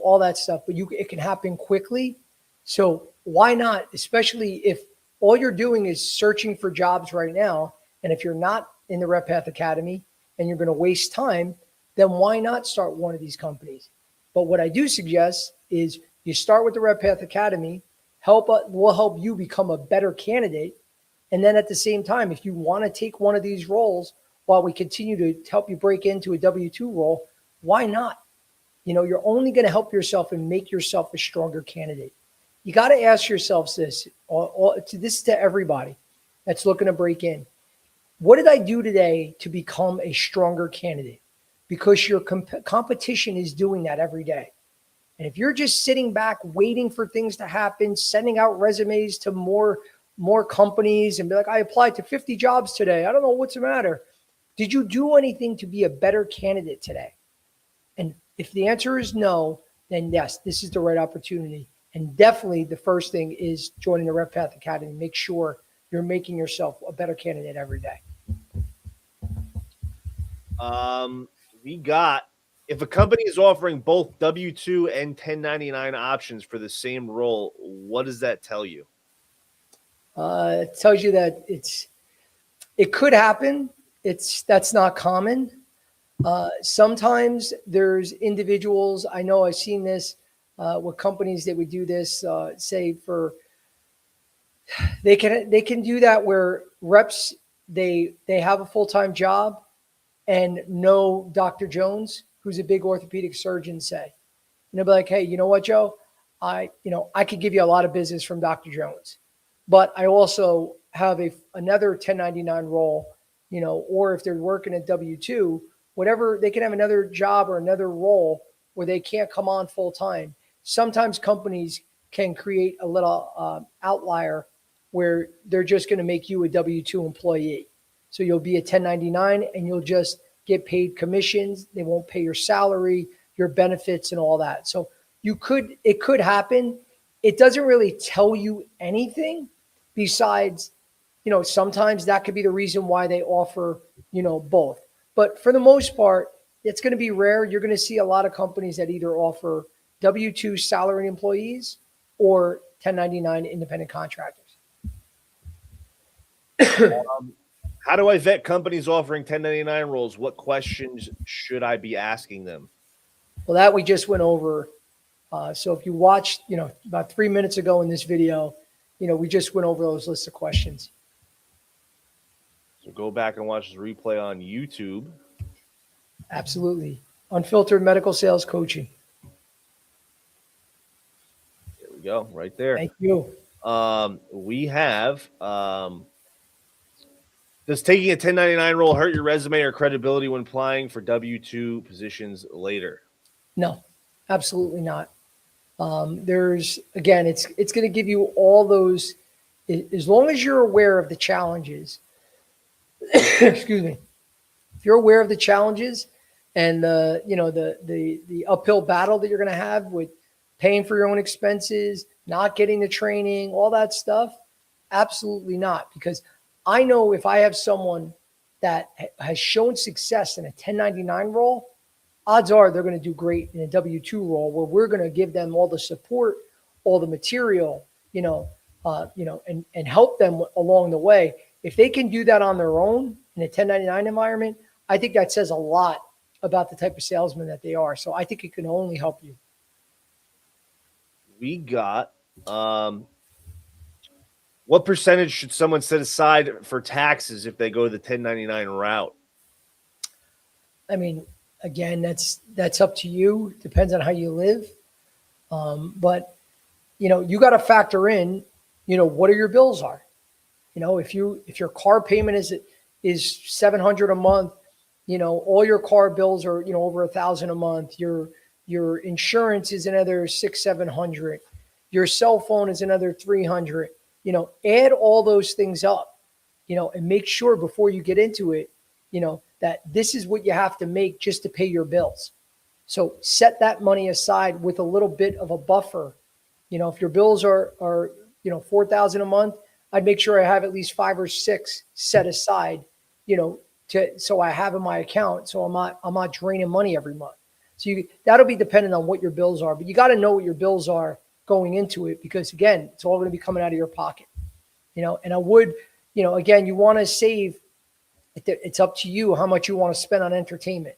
all that stuff, but it can happen quickly. So why not, especially if all you're doing is searching for jobs right now, and if you're not in the RepPath Academy and you're going to waste time, then why not start one of these companies? But what I do suggest is you start with the RepPath Academy, will help you become a better candidate. And then at the same time, if you want to take one of these roles while we continue to help you break into a W-2 role, why not? You're only going to help yourself and make yourself a stronger candidate. You got to ask yourselves this, this to everybody that's looking to break in. What did I do today to become a stronger candidate? Because your competition is doing that every day. And if you're just sitting back waiting for things to happen, sending out resumes to more companies and be like, I applied to 50 jobs today. I don't know what's the matter. Did you do anything to be a better candidate today? And if the answer is no, then yes, this is the right opportunity. And definitely the first thing is joining the RepPath Academy. Make sure you're making yourself a better candidate every day. We got, if a company is offering both W-2 and 1099 options for the same role, what does that tell you? It tells you that it could happen. That's not common. Sometimes there's individuals, I know I've seen this with companies that would do this, say they can do that where reps, they have a full-time job and know Dr. Jones, who's a big orthopedic surgeon, say, and they'll be like, hey, you know what, Joe, I could give you a lot of business from Dr. Jones, but I also have another 1099 role, or if they're working at W-2, whatever, they can have another job or another role where they can't come on full time. Sometimes companies can create a little outlier where they're just going to make you a W-2 employee. So you'll be a 1099 and you'll just get paid commissions. They won't pay your salary, your benefits and all that. So it could happen. It doesn't really tell you anything besides, sometimes that could be the reason why they offer, both. But for the most part, it's going to be rare. You're going to see a lot of companies that either offer W-2 salaried employees or 1099 independent contractors. How do I vet companies offering 1099 roles? What questions should I be asking them? Well, that we just went over. So if you watched, about 3 minutes ago in this video, we just went over those lists of questions. So go back and watch this replay on YouTube. Absolutely. Unfiltered medical sales coaching. There we go, right there. Thank you. We have, does taking a 1099 role hurt your resume or credibility when applying for W-2 positions later? No, absolutely not. It's going to give you all those, as long as you're aware of the challenges, excuse me, if you're aware of the challenges and the uphill battle that you're going to have with paying for your own expenses, not getting the training, all that stuff, absolutely not. Because I know if I have someone that has shown success in a 1099 role, odds are they're going to do great in a W-2 role where we're going to give them all the support, all the material, and help them along the way. If they can do that on their own in a 1099 environment, I think that says a lot about the type of salesman that they are. So I think it can only help you. We got What percentage should someone set aside for taxes if they go the 1099 route? I mean, again, that's up to you. Depends on how you live. But you got to factor in, what are your bills are. If your car payment is 700 a month, all your car bills are over 1,000 a month. Your insurance is another 600-700. Your cell phone is another 300. Add all those things up, and make sure before you get into it, that this is what you have to make just to pay your bills. So set that money aside with a little bit of a buffer. If your bills are 4,000 a month, I'd make sure I have at least 5 or 6 set aside, so I have in my account, so I'm not draining money every month. So that'll be dependent on what your bills are, but you got to know what your bills are going into it, because again, it's all going to be coming out of your pocket. And I would, again, you want to save. It's up to you how much you want to spend on entertainment.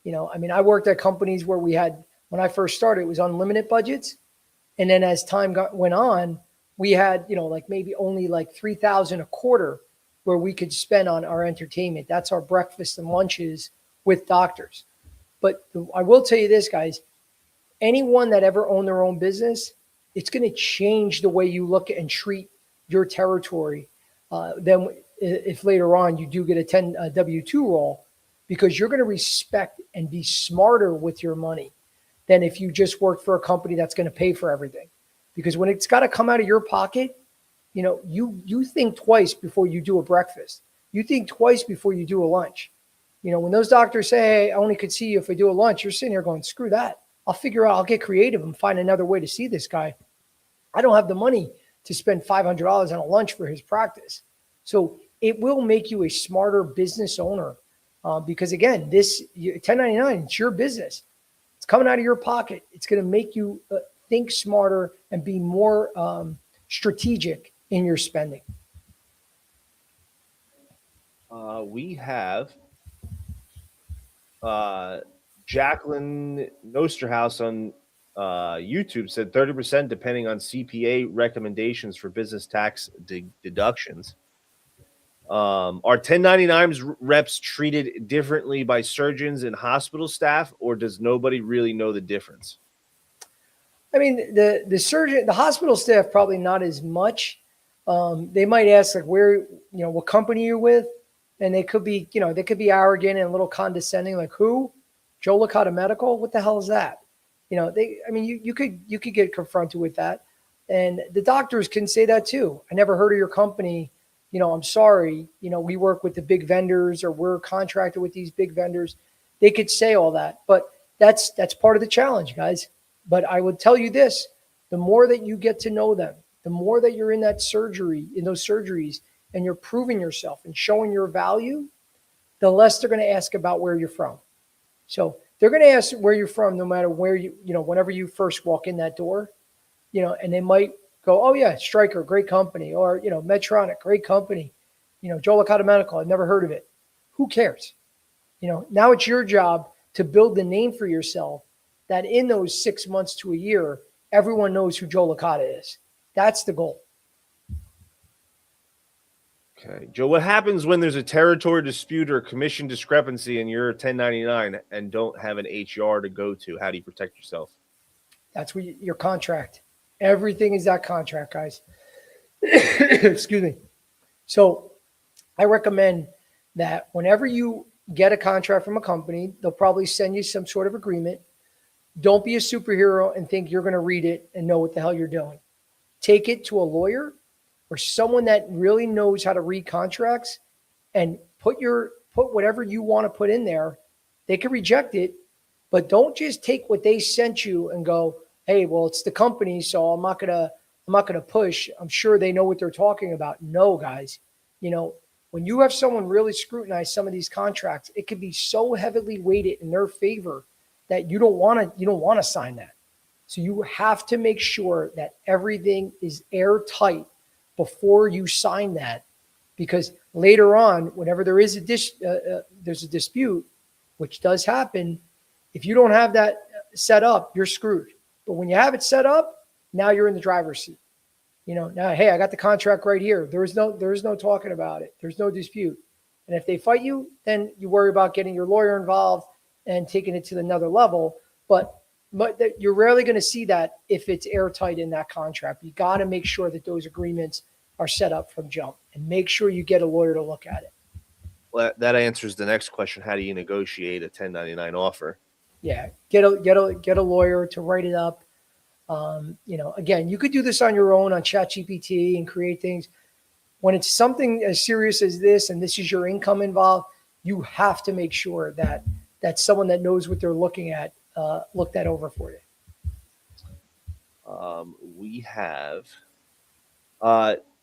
I worked at companies where when I first started, it was unlimited budgets. And then as time went on, we had, like maybe only like 3,000 a quarter where we could spend on our entertainment. That's our breakfast and lunches with doctors. But I will tell you this, guys, anyone that ever owned their own business, it's going to change the way you look at and treat your territory. Then if later on you do get a W-2 role, because you're going to respect and be smarter with your money than if you just work for a company that's going to pay for everything. Because when it's got to come out of your pocket, you think twice before you do a breakfast. You think twice before you do a lunch. When those doctors say, hey, I only could see you if I do a lunch, you're sitting here going, screw that. I'll get creative and find another way to see this guy. I don't have the money to spend $500 on a lunch for his practice. So it will make you a smarter business owner. Because again, this 1099, it's your business. It's coming out of your pocket. It's going to make you think smarter and be more strategic in your spending. We have Jacqueline Nosterhouse on YouTube said 30% depending on CPA recommendations for business tax deductions. Are 1099s reps treated differently by surgeons and hospital staff, or does nobody really know the difference? The hospital staff probably not as much. They might ask like where, what company you're with, and they could be, they could be arrogant and a little condescending, like who? Joe Licata Medical? What the hell is that? You could get confronted with that, and the doctors can say that too. I never heard of your company. I'm sorry, we work with the big vendors, or we're contracted with these big vendors. They could say all that, but that's part of the challenge, guys. But I would tell you this, the more that you get to know them, the more that you're in those surgeries, and you're proving yourself and showing your value, the less they're going to ask about where you're from. So they're going to ask where you're from, no matter where whenever you first walk in that door, and they might go, oh yeah, Stryker, great company, or, Medtronic, great company, Joe Licata Medical, I've never heard of it. Who cares? Now it's your job to build the name for yourself that in those 6 months to a year, everyone knows who Joe Licata is. That's the goal. Okay. Joe, what happens when there's a territory dispute or commission discrepancy and you're a 1099 and don't have an HR to go to? How do you protect yourself? That's your contract. Everything is that contract, guys. Excuse me. So I recommend that whenever you get a contract from a company, they'll probably send you some sort of agreement. Don't be a superhero and think you're going to read it and know what the hell you're doing. Take it to a lawyer or someone that really knows how to read contracts and put whatever you want to put in there. They can reject it, but don't just take what they sent you and go, hey, well, it's the company, so I'm not gonna push. I'm sure they know what they're talking about. No, guys, when you have someone really scrutinize some of these contracts, it can be so heavily weighted in their favor that you don't want to sign that. So you have to make sure that everything is airtight before you sign that, because later on, whenever there is there's a dispute, which does happen, if you don't have that set up, you're screwed. But when you have it set up, Now you're in the driver's seat. Now, hey, I got the contract right here. There's no talking about it. There's no dispute. And if they fight you, then you worry about getting your lawyer involved and taking it to another level. But you're rarely going to see that if it's airtight in that contract. You got to make sure that those agreements are set up from jump, and make sure you get a lawyer to look at it. Well, that answers the next question. How do you negotiate a 1099 offer? Yeah, get a lawyer to write it up. Again, you could do this on your own on ChatGPT and create things. When it's something as serious as this, and this is your income involved, you have to make sure that someone that knows what they're looking at look that over for you. We have,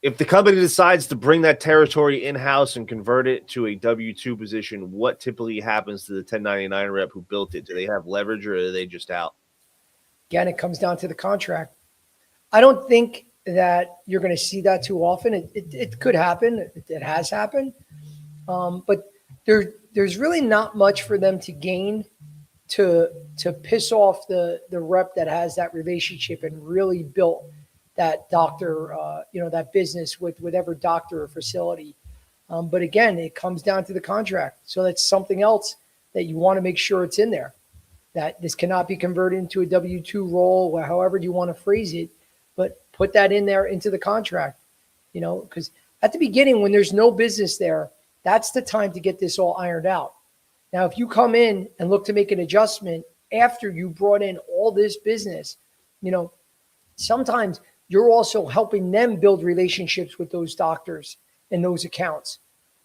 if the company decides to bring that territory in-house and convert it to a W-2 position, what typically happens to the 1099 rep who built it? Do they have leverage, or are they just out? Again, it comes down to the contract. I don't think that you're going to see that too often. It could happen. It has happened. But there's really not much for them to gain to piss off the rep that has that relationship and really built that doctor, that business with whatever doctor or facility. But again, it comes down to the contract. So that's something else that you want to make sure it's in there, that this cannot be converted into a W-2 role, or however you want to phrase it, but put that in there into the contract, because at the beginning, when there's no business there, that's the time to get this all ironed out. Now, if you come in and look to make an adjustment after you brought in all this business, sometimes you're also helping them build relationships with those doctors and those accounts,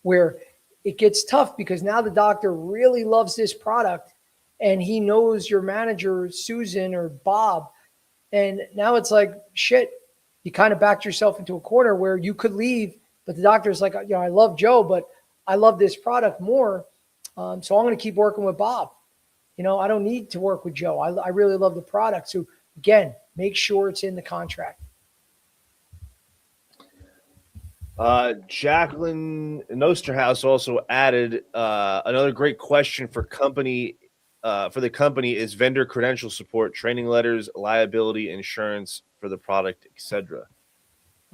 where it gets tough because now the doctor really loves this product and he knows your manager, Susan or Bob. And now it's like, shit, you kind of backed yourself into a corner where you could leave, but the doctor's like, I love Joe, but I love this product more. So I'm going to keep working with Bob. I don't need to work with Joe. I really love the product. So again, make sure it's in the contract. Jacqueline Nosterhouse also added another great question for the company is vendor credential support, training letters, liability insurance for the product, etc.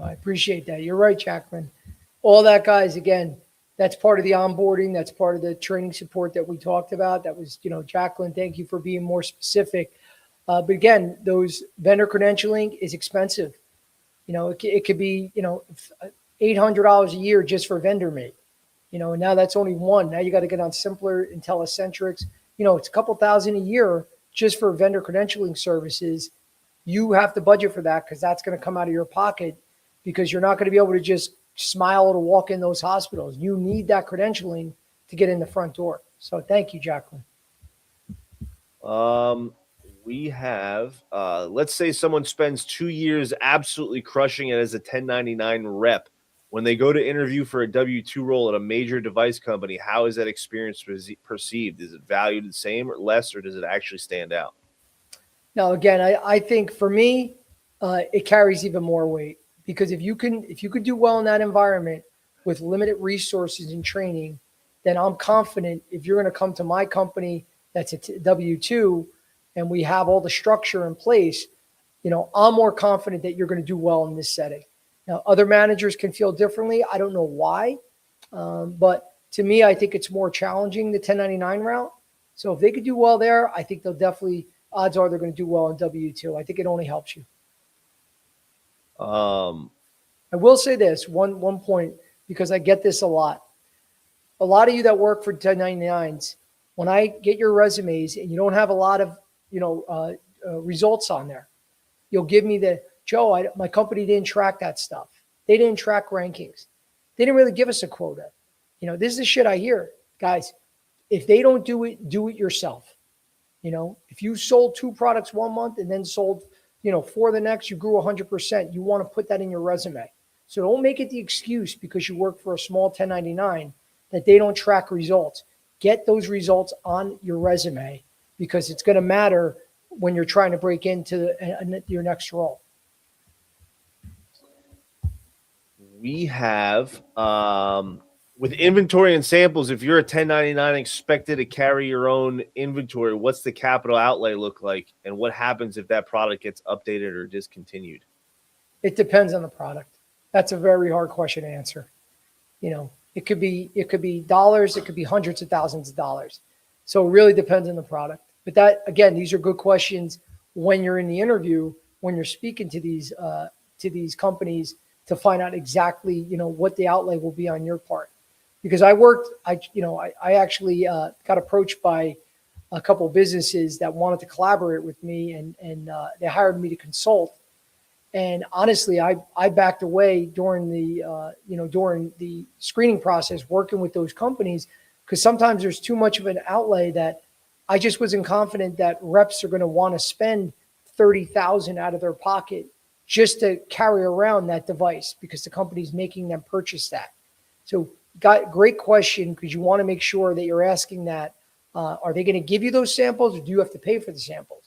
I appreciate that. You're right, Jacqueline. All that, guys, again, that's part of the onboarding. That's part of the training support that we talked about. That was, Jacqueline, thank you for being more specific. But again, those vendor credentialing is expensive. It could be, $800 a year just for vendor mate, and now that's only one. Now you got to get on Simpler, IntelliCentrics. It's a couple thousand a year just for vendor credentialing services. You have to budget for that because that's going to come out of your pocket, because you're not going to be able to just smile to walk in those hospitals. You need that credentialing to get in the front door. So thank you, Jacqueline. We have, let's say someone spends 2 years absolutely crushing it as a 1099 rep. When they go to interview for a W-2 role at a major device company, how is that experience perceived? Is it valued the same or less, or does it actually stand out? Now, again, I think for me, it carries even more weight, because if you could do well in that environment with limited resources and training, then I'm confident if you're going to come to my company that's a W-2 and we have all the structure in place, I'm more confident that you're going to do well in this setting. Now, other managers can feel differently. I don't know why, but to me, I think it's more challenging, the 1099 route. So if they could do well there, I think odds are they're going to do well in W-2. I think it only helps you. I will say this one point, because I get this a lot. A lot of you that work for 1099s, when I get your resumes and you don't have a lot of results on there, you'll give me Joe, my company didn't track that stuff. They didn't track rankings. They didn't really give us a quota. This is the shit I hear. Guys, if they don't do it yourself. If you sold 2 products 1 month and then sold, 4 the next, you grew 100%. You want to put that in your resume. So don't make it the excuse because you work for a small 1099 that they don't track results. Get those results on your resume, because it's going to matter when you're trying to break into your next role. We have With inventory and samples, if you're a 1099 expected to carry your own inventory, what's the capital outlay look like? And what happens if that product gets updated or discontinued? It depends on the product. That's a very hard question to answer. It could be dollars, it could be hundreds of thousands of dollars. So it really depends on the product. But that, again, these are good questions when you're in the interview, when you're speaking to these companies to find out exactly, what the outlay will be on your part. Because I actually got approached by a couple of businesses that wanted to collaborate with me, and they hired me to consult. And honestly, I backed away during the screening process, working with those companies, because sometimes there's too much of an outlay that I just wasn't confident that reps are going to want to spend $30,000 out of their pocket just to carry around that device because the company's making them purchase that. So, great question, because you want to make sure that you're asking that. Are they going to give you those samples, or do you have to pay for the samples?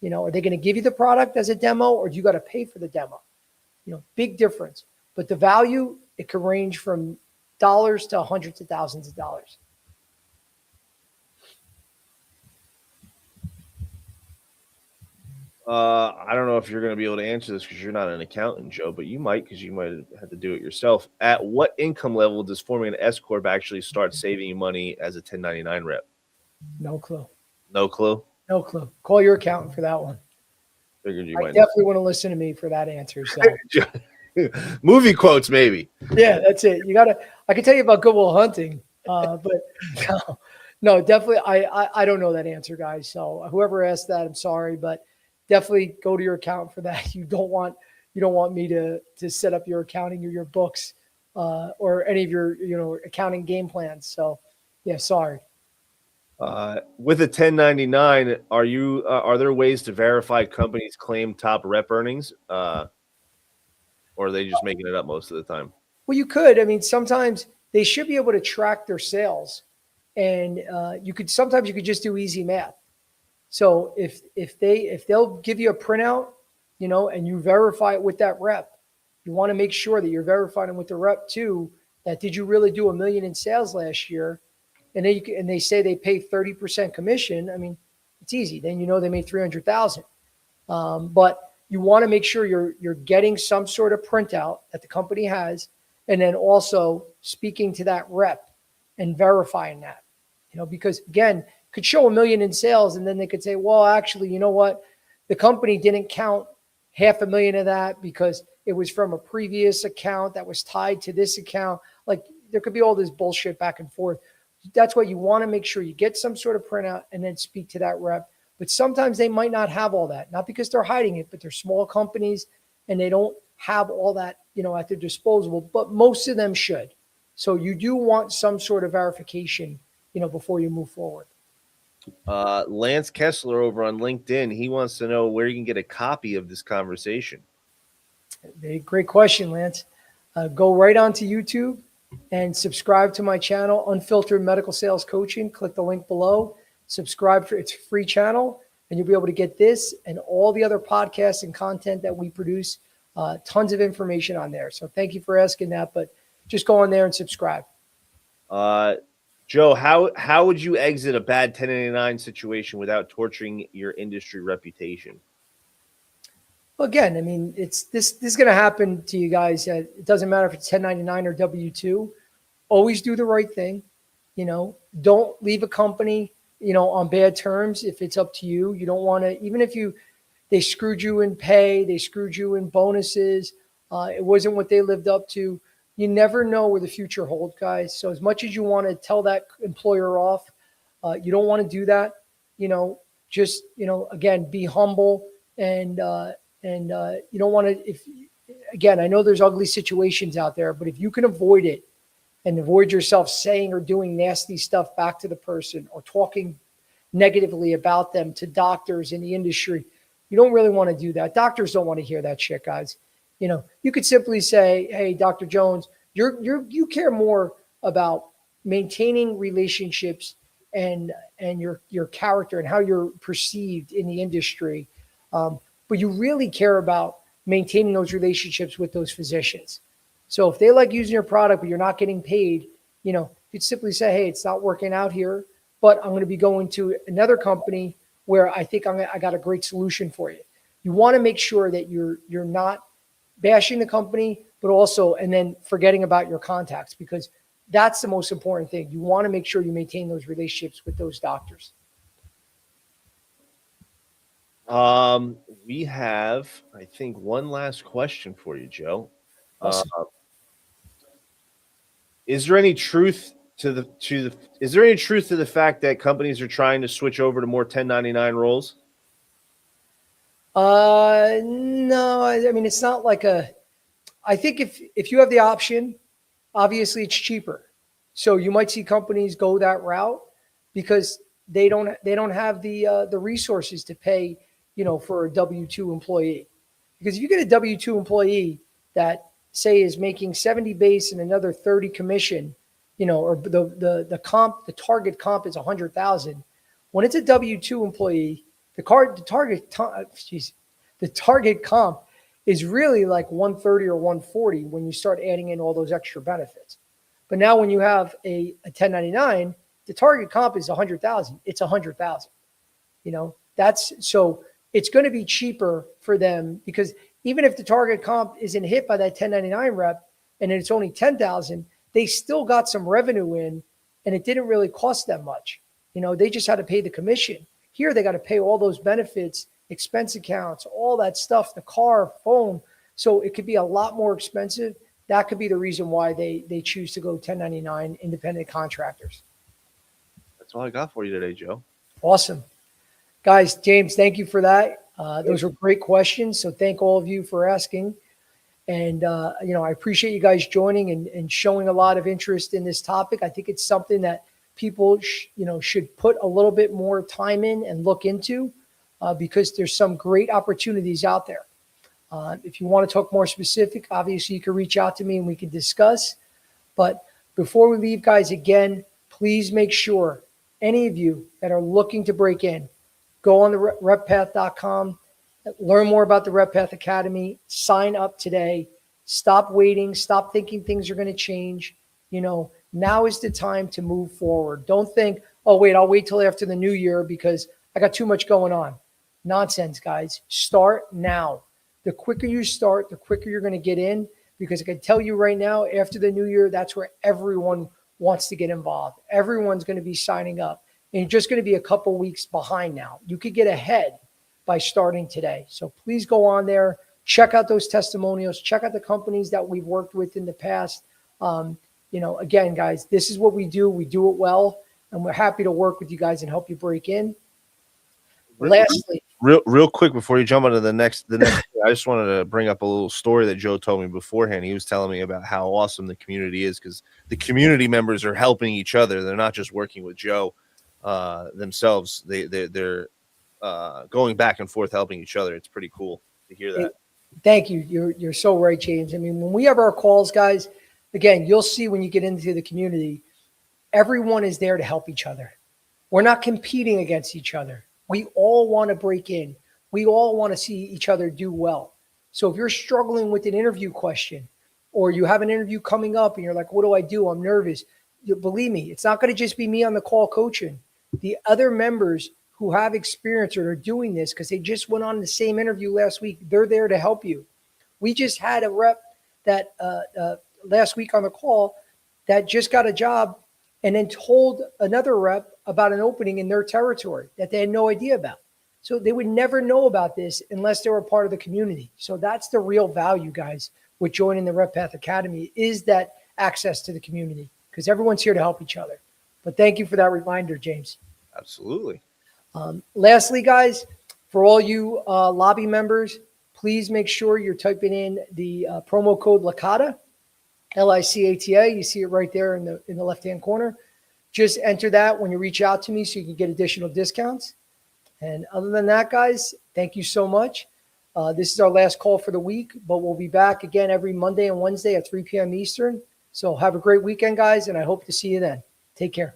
Are they going to give you the product as a demo, or do you got to pay for the demo? Big difference. But the value, it could range from dollars to hundreds of thousands of dollars. I don't know if you're going to be able to answer this because you're not an accountant, Joe, but you might, because you might have to do it yourself. At what income level does forming an S corp actually start saving you money as a 1099 rep? No clue. No clue. No clue. Call your accountant for that one. Figured you I might. definitely want to listen to me for that answer. So. Movie quotes, maybe. Yeah, that's it. I can tell you about Good Will Hunting, but no, definitely. I don't know that answer, guys. So whoever asked that, I'm sorry, but definitely go to your accountant for that. You don't want me to set up your accounting or your books, or any of your, accounting game plans. So yeah, sorry. With a 1099, are there ways to verify companies claim top rep earnings? Or are they just making it up most of the time? Well, you could. I mean, sometimes they should be able to track their sales, and sometimes you could just do easy math. So if they'll give you a printout, and you verify it with that rep, you want to make sure that you're verifying with the rep too. That did you really do $1 million in sales last year? And they say they pay 30% commission. I mean, it's easy. Then they made 300,000. But you want to make sure you're getting some sort of printout that the company has, and then also speaking to that rep and verifying that. Because again, could show $1 million in sales, and then they could say, well, actually, you know what? The company didn't count $500,000 of that because it was from a previous account that was tied to this account. Like, there could be all this bullshit back and forth. That's why you want to make sure you get some sort of printout and then speak to that rep. But sometimes they might not have all that, not because they're hiding it, but they're small companies and they don't have all that, at their disposal, but most of them should. So you do want some sort of verification, before you move forward. Lance Kessler over on LinkedIn, he wants to know where you can get a copy of this conversation. Great question, Lance. Go right onto YouTube and subscribe to my channel, Unfiltered Medical Sales Coaching. Click the link below. Subscribe it's a free channel, and you'll be able to get this and all the other podcasts and content that we produce. Tons of information on there. So thank you for asking that, but just go on there and subscribe. Joe, how would you exit a bad 1099 situation without torturing your industry reputation? Well, again, I mean, this is going to happen to you guys. It doesn't matter if it's 1099 or W-2. Always do the right thing. Don't leave a company, on bad terms. If it's up to you, you don't want to, even if they screwed you in pay, they screwed you in bonuses. It wasn't what they lived up to. You never know where the future holds, guys. So as much as you want to tell that employer off, you don't want to do that. Just, again, be humble and you don't want to, again, I know there's ugly situations out there, but if you can avoid it and avoid yourself saying or doing nasty stuff back to the person or talking negatively about them to doctors in the industry, you don't really want to do that. Doctors don't want to hear that shit, guys. You could simply say, hey, Dr. Jones, you care more about maintaining relationships and your character and how you're perceived in the industry. But you really care about maintaining those relationships with those physicians. So if they like using your product, but you're not getting paid, you'd simply say, hey, it's not working out here, but I'm going to be going to another company where I think I got a great solution for you. You want to make sure that you're not bashing the company, but also, and then forgetting about your contacts, because that's the most important thing. You want to make sure you maintain those relationships with those doctors. We have, I think, one last question for you, Joe. Awesome. Is there any truth to the fact that companies are trying to switch over to more 1099 roles? No, I mean, it's not like I think if you have the option, obviously it's cheaper. So you might see companies go that route because they don't have the resources to pay, for a W-2 employee. Because if you get a W-2 employee that say is making 70 base and another 30 commission, or the target comp is 100,000. When it's a W-2 employee, the target comp is really like 130 or 140 when you start adding in all those extra benefits. But now when you have a 1099, the target comp is 100,000. It's 100,000. That's so it's going to be cheaper for them, because even if the target comp isn't hit by that 1099 rep and it's only 10,000, they still got some revenue in, and it didn't really cost them much. They just had to pay the commission. Here they got to pay all those benefits, expense accounts, all that stuff, the car, phone. So it could be a lot more expensive. That could be the reason why they choose to go 1099 independent contractors. That's all I got for you today, Joe. Awesome. Guys, James, thank you for that. Those were great questions. So thank all of you for asking. And, I appreciate you guys joining and showing a lot of interest in this topic. I think it's something that people, should put a little bit more time in and look into, because there's some great opportunities out there. If you want to talk more specific, obviously you can reach out to me and we can discuss. But before we leave, guys, again, please make sure any of you that are looking to break in, go on the RepPath.com, learn more about the RepPath Academy, sign up today. Stop waiting. Stop thinking things are going to change. Now is the time to move forward. Don't think, oh, wait, I'll wait till after the new year because I got too much going on. Nonsense, guys. Start now. The quicker you start, the quicker you're going to get in, because I can tell you right now, after the new year, that's where everyone wants to get involved. Everyone's going to be signing up, and you're just going to be a couple weeks behind now. You could get ahead by starting today. So please go on there, check out those testimonials, check out the companies that we've worked with in the past. Again, guys, this is what we do. We do it well, and we're happy to work with you guys and help you break in. Lastly, real quick before you jump onto the next, I just wanted to bring up a little story that Joe told me beforehand. He was telling me about how awesome the community is, because the community members are helping each other. They're not just working with Joe themselves. They're going back and forth helping each other. It's pretty cool to hear that. Thank you. You're so right, James. I mean, when we have our calls, guys, again, you'll see when you get into the community, everyone is there to help each other. We're not competing against each other. We all want to break in. We all want to see each other do well. So if you're struggling with an interview question, or you have an interview coming up and you're like, what do I do? I'm nervous. Believe me, it's not going to just be me on the call coaching. The other members who have experience or are doing this because they just went on the same interview last week, they're there to help you. We just had a rep that last week on the call that just got a job and then told another rep about an opening in their territory that they had no idea about. So they would never know about this unless they were part of the community. So that's the real value, guys, with joining the RepPath Academy, is that access to the community, because everyone's here to help each other. But thank you for that reminder, James. Absolutely. Lastly, guys, for all you lobby members, please make sure you're typing in the promo code Licata, Licata. You see it right there in the left-hand corner. Just enter that when you reach out to me so you can get additional discounts. And other than that, guys, thank you so much. This is our last call for the week, but we'll be back again every Monday and Wednesday at 3 p.m. Eastern. So have a great weekend, guys, and I hope to see you then. Take care.